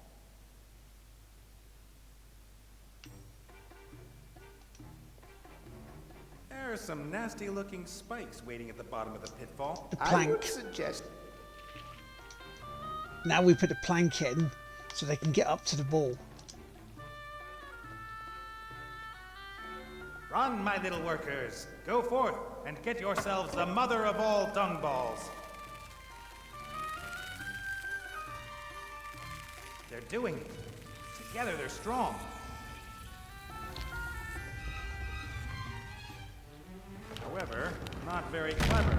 There are some nasty-looking spikes waiting at the bottom of the pitfall. The I would plank. suggest Now we put a plank in so they can get up to the ball. Run, my little workers. Go forth and get yourselves the mother of all dung balls. They're doing it. Together they're strong. However, not very clever.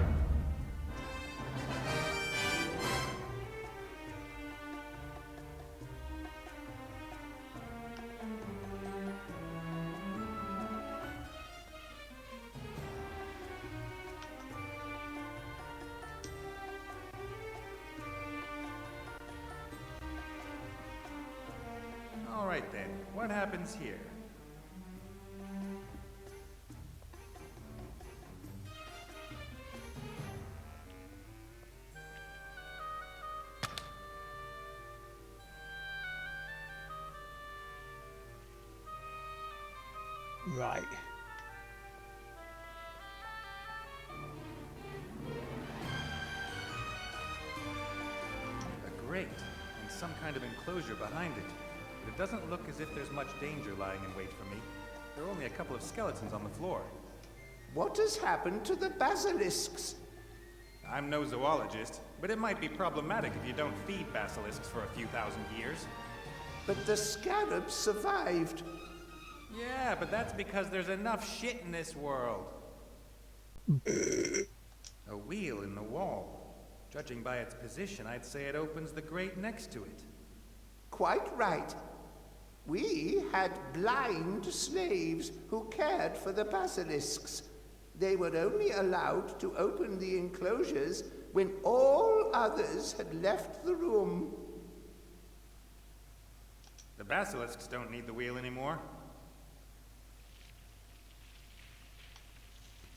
All right then, what happens here? Right. A grate and some kind of enclosure behind it. But it doesn't look as if there's much danger lying in wait for me. There are only a couple of skeletons on the floor. What has happened to the basilisks? I'm no zoologist, but it might be problematic if you don't feed basilisks for a few thousand years. But the scarabs survived. Yeah, but that's because there's enough shit in this world. A wheel in the wall. Judging by its position, I'd say it opens the grate next to it. Quite right. We had blind slaves who cared for the basilisks. They were only allowed to open the enclosures when all others had left the room. The basilisks don't need the wheel anymore.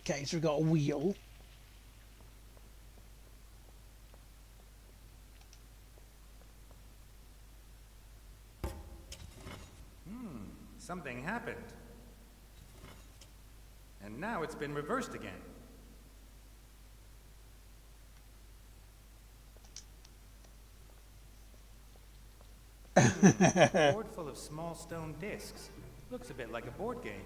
Okay, so we've got a wheel. Something happened. And now it's been reversed again. A board full of small stone discs. Looks a bit like a board game.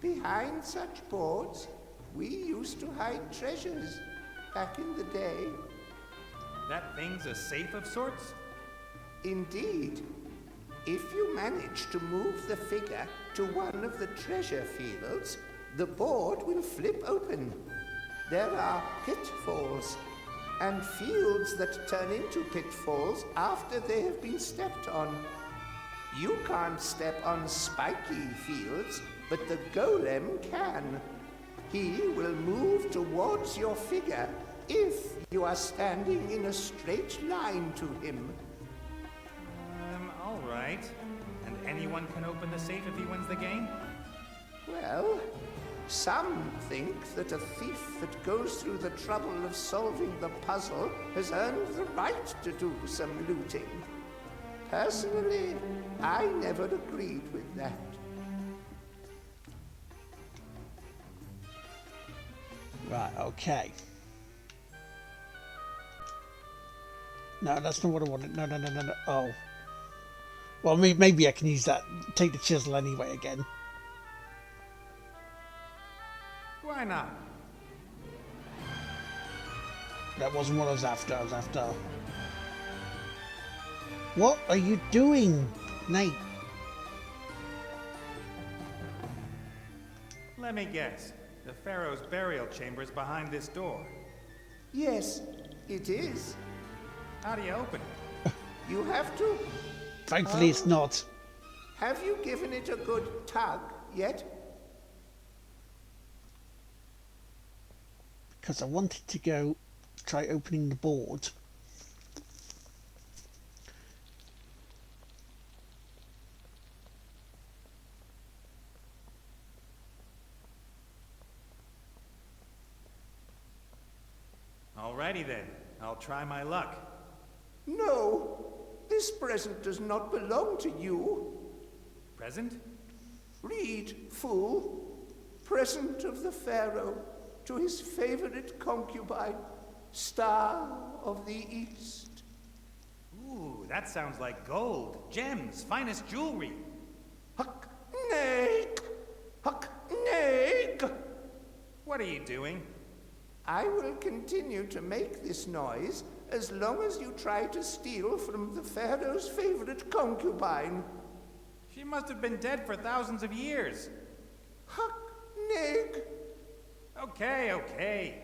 Behind such boards, we used to hide treasures back in the day. That thing's a safe of sorts? Indeed. If you manage to move the figure to one of the treasure fields, the board will flip open. There are pitfalls, and fields that turn into pitfalls after they have been stepped on. You can't step on spiky fields, but the golem can. He will move towards your figure if you are standing in a straight line to him. All right. And anyone can open the safe if he wins the game? Well, some think that a thief that goes through the trouble of solving the puzzle has earned the right to do some looting. Personally, I never agreed with that. Right, okay. No, that's not what I wanted. No. Oh. Well, maybe I can use that. Take the chisel anyway again. Why not? That wasn't what I was after. What are you doing, Nate? Let me guess. The Pharaoh's burial chamber is behind this door. Yes, it is. How do you open it? You have to... Thankfully, it's not. Have you given it a good tug yet? Because I wanted to go try opening the board. Alrighty then. I'll try my luck. No, this present does not belong to you. Present? Read, fool. Present of the Pharaoh to his favorite concubine, Star of the East. Ooh, that sounds like gold, gems, finest jewelry. Huck Neg! Huck Neg! What are you doing? I will continue to make this noise as long as you try to steal from the Pharaoh's favorite concubine. She must have been dead for thousands of years. Huck Neg! Okay.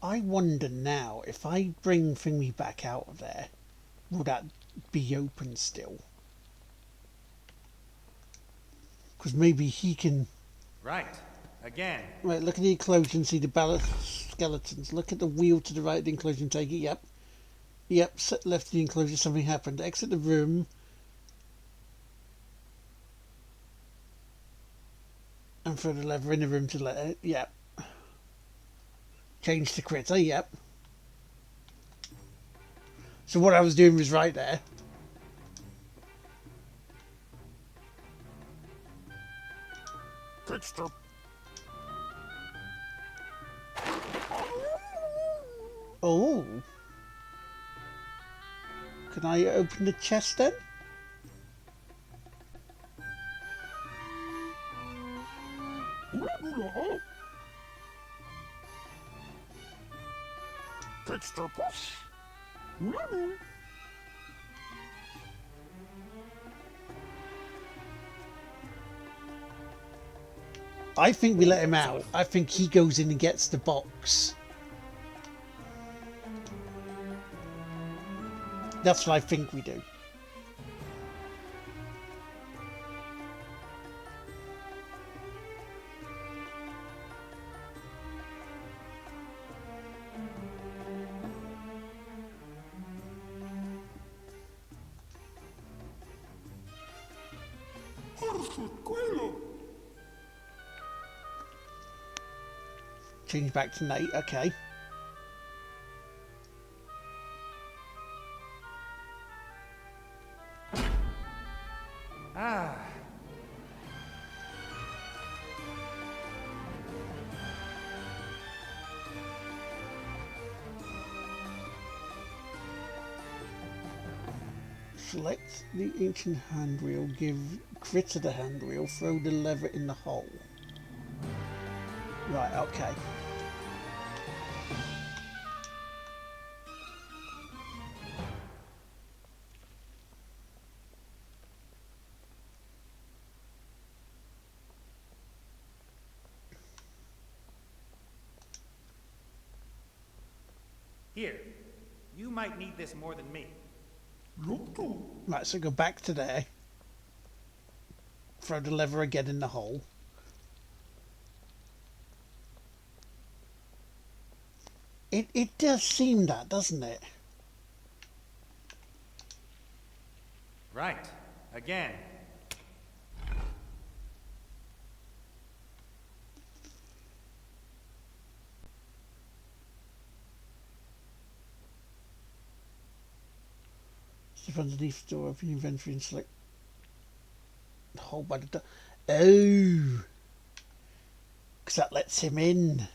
I wonder now, if I bring Thingy back out of there, will that be open still? Because maybe he can... Right. Again. Right, look at the enclosure and see the skeletons. Look at the wheel to the right of the enclosure and take it. Yep, left the enclosure, something happened. Exit the room. And throw the lever in the room to let it. Yep. Change to critter, yep. So what I was doing was right there. Pit stop. Oh. Can I open the chest then? Pit stop. I think we let him out. I think he goes in and gets the box. That's what I think we do. Change back to Nate, okay. Ah. Select the ancient handrail, give Critter the handrail, throw the lever in the hole. Right, okay. Here. You might need this more than me. Right, so go back to there. Throw the lever again in the hole. It does seem that, doesn't it? Right. Again. Step underneath the door, open your inventory and select the hole by the door. Oh! Because that lets him in.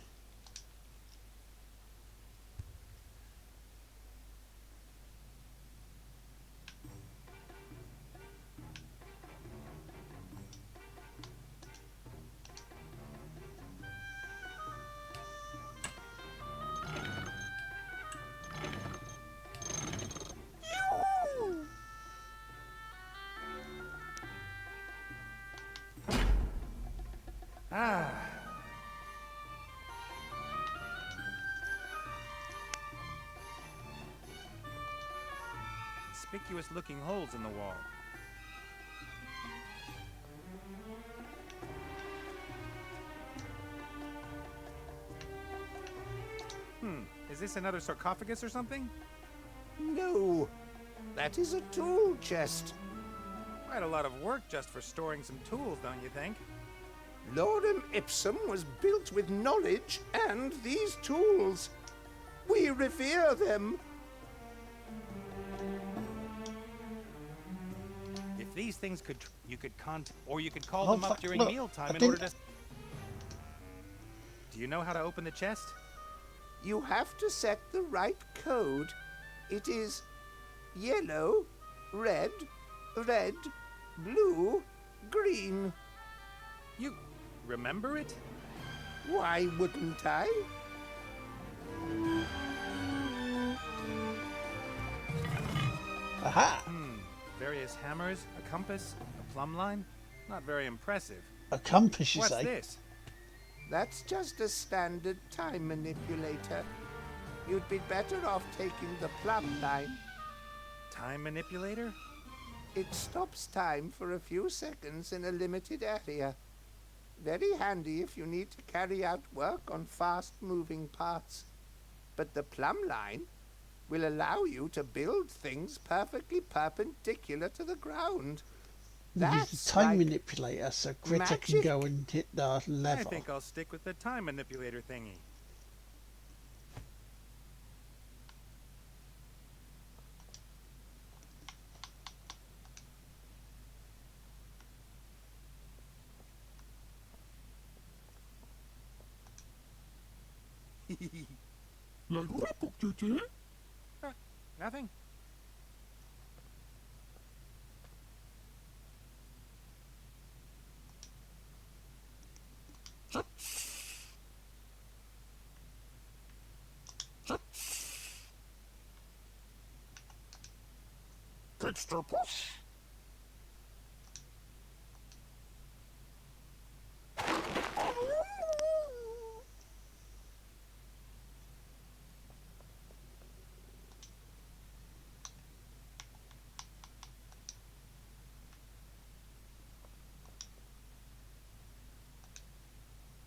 Ah. Conspicuous looking holes in the wall. Is this another sarcophagus or something? No, that is a tool chest. Quite a lot of work just for storing some tools, don't you think? Lorem Ipsum was built with knowledge and these tools. We revere them. If these things could, you could or you could call Oh, them up fuck, during look, mealtime I in think- order to. Do you know how to open the chest? You have to set the right code. It is yellow, red, red, blue, green. You remember it? Why wouldn't I? Aha! Various hammers, a compass, a plumb line. Not very impressive. A compass, you What's say? this? That's just a standard time manipulator. You'd be better off taking the plumb line. Time manipulator? It stops time for a few seconds in a limited area. Very handy if you need to carry out work on fast-moving parts. But the plumb line will allow you to build things perfectly perpendicular to the ground. Use That's the time like manipulator so Critter can magic. go and hit the I lever. think I'll stick with the time manipulator thingy. Nothing.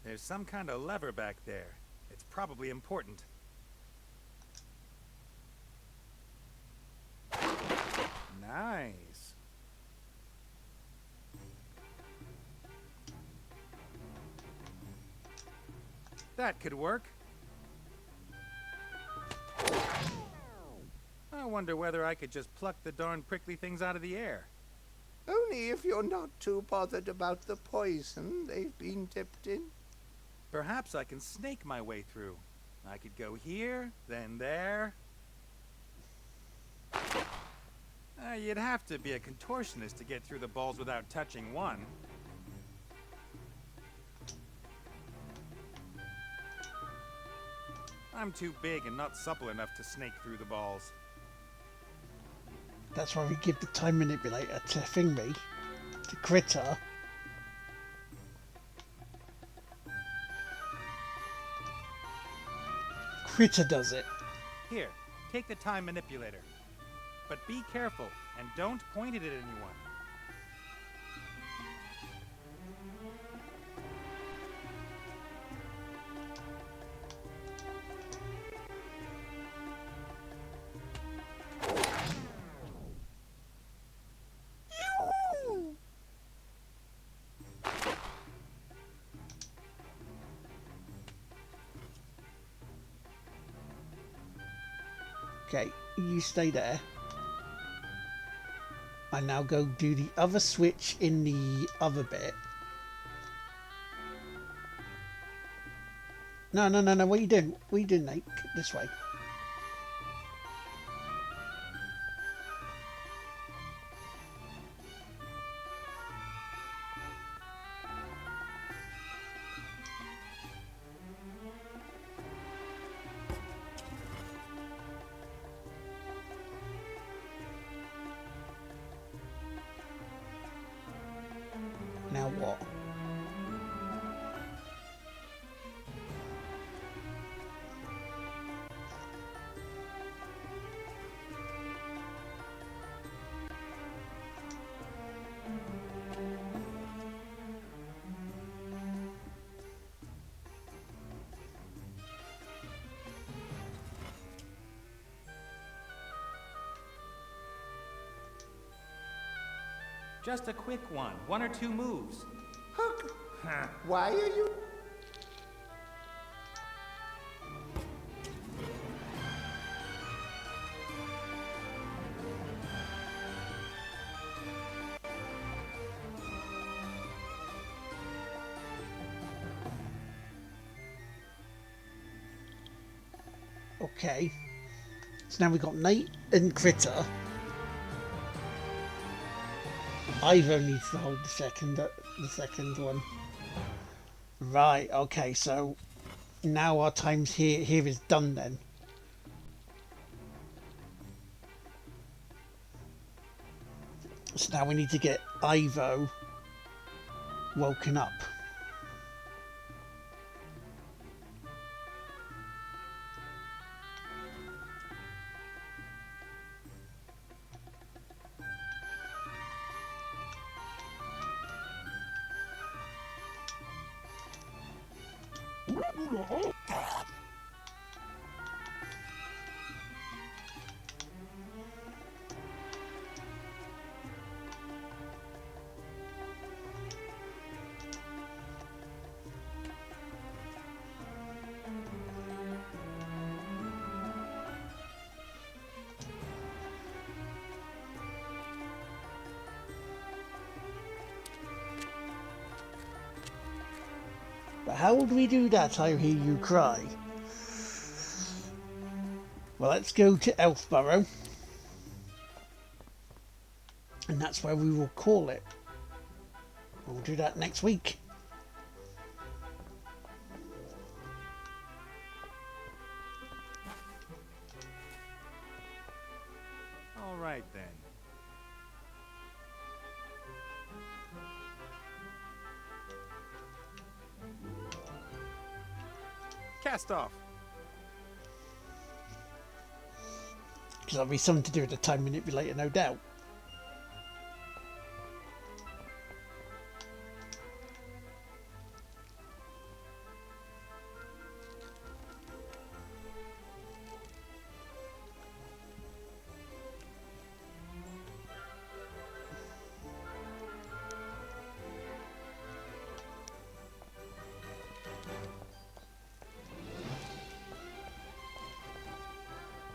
There's some kind of lever back there. It's probably important. Nice. That could work. I wonder whether I could just pluck the darn prickly things out of the air. Only if you're not too bothered about the poison they've been dipped in. Perhaps I can snake my way through. I could go here, then there. You'd have to be a contortionist to get through the balls without touching one. I'm too big and not supple enough to snake through the balls. That's why we give the time manipulator to Thingy, to Critter. Critter does it. Here, take the time manipulator. But be careful, and don't point it at anyone. Okay, you stay there. I now go do the other switch in the other bit. No, what are you doing? What are you doing, Nate? This way. Now what? Just a quick one or two moves. Hook, why are you... Okay. So now we've got Nate and Critter. Ivo needs to hold the second one. Right, okay, so now our times here is done then. So now we need to get Ivo woken up. But how would we do that? I hear you cry. Well, let's go to Elfborough. And that's where we will call it. We'll do that next week. All right then. Cast off. Because that'll be something to do with the time manipulator, no doubt.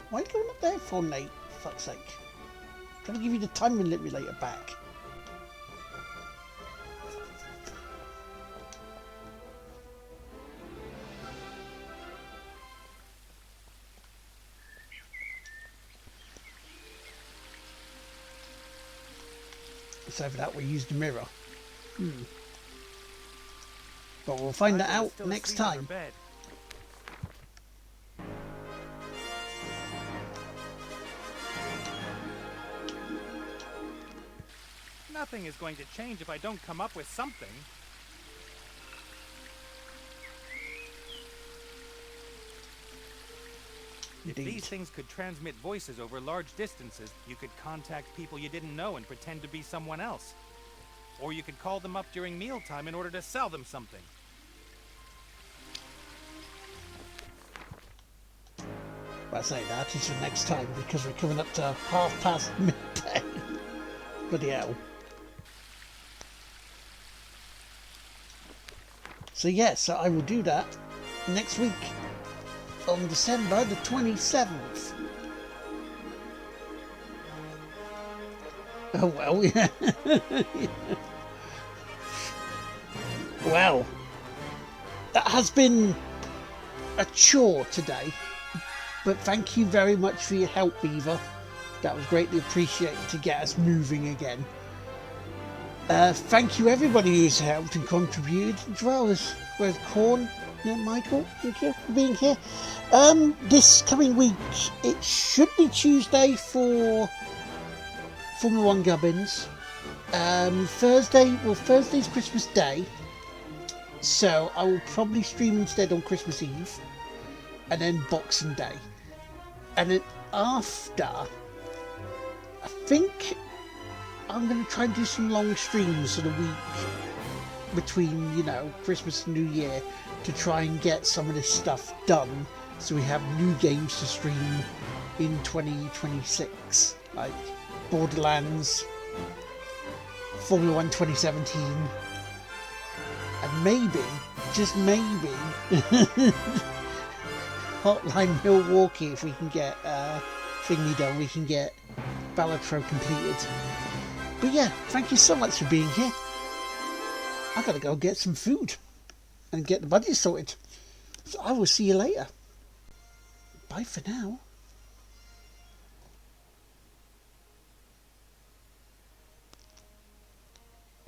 Why are you going up there for, Nate? For fuck's sake. I'm trying to give you the time manipulator back. So for that we use the mirror. But we'll find that out next time. Nothing is going to change if I don't come up with something. If these things could transmit voices over large distances, you could contact people you didn't know and pretend to be someone else. Or you could call them up during mealtime in order to sell them something. But I say that is for next time because we're coming up to past midday. Bloody hell. So yes, so I will do that next week on December the 27th. Oh well, yeah. Well, that has been a chore today, but thank you very much for your help, Beaver. That was greatly appreciated to get us moving again. Thank you everybody who's helped and contributed, as well as Corn, Michael, thank you for being here. This coming week, it should be Tuesday for Formula 1 Gubbins. Thursday's Christmas Day, so I will probably stream instead on Christmas Eve, and then Boxing Day. And then after, I think I'm going to try and do some long streams for the week between, Christmas and New Year to try and get some of this stuff done so we have new games to stream in 2026, like Borderlands, Formula 1 2017, and maybe, just maybe, Hotline Milwaukee, if we can get thingy done, we can get Balatro completed. But yeah, thank you so much for being here. I gotta go get some food and get the budget sorted. So I will see you later. Bye for now.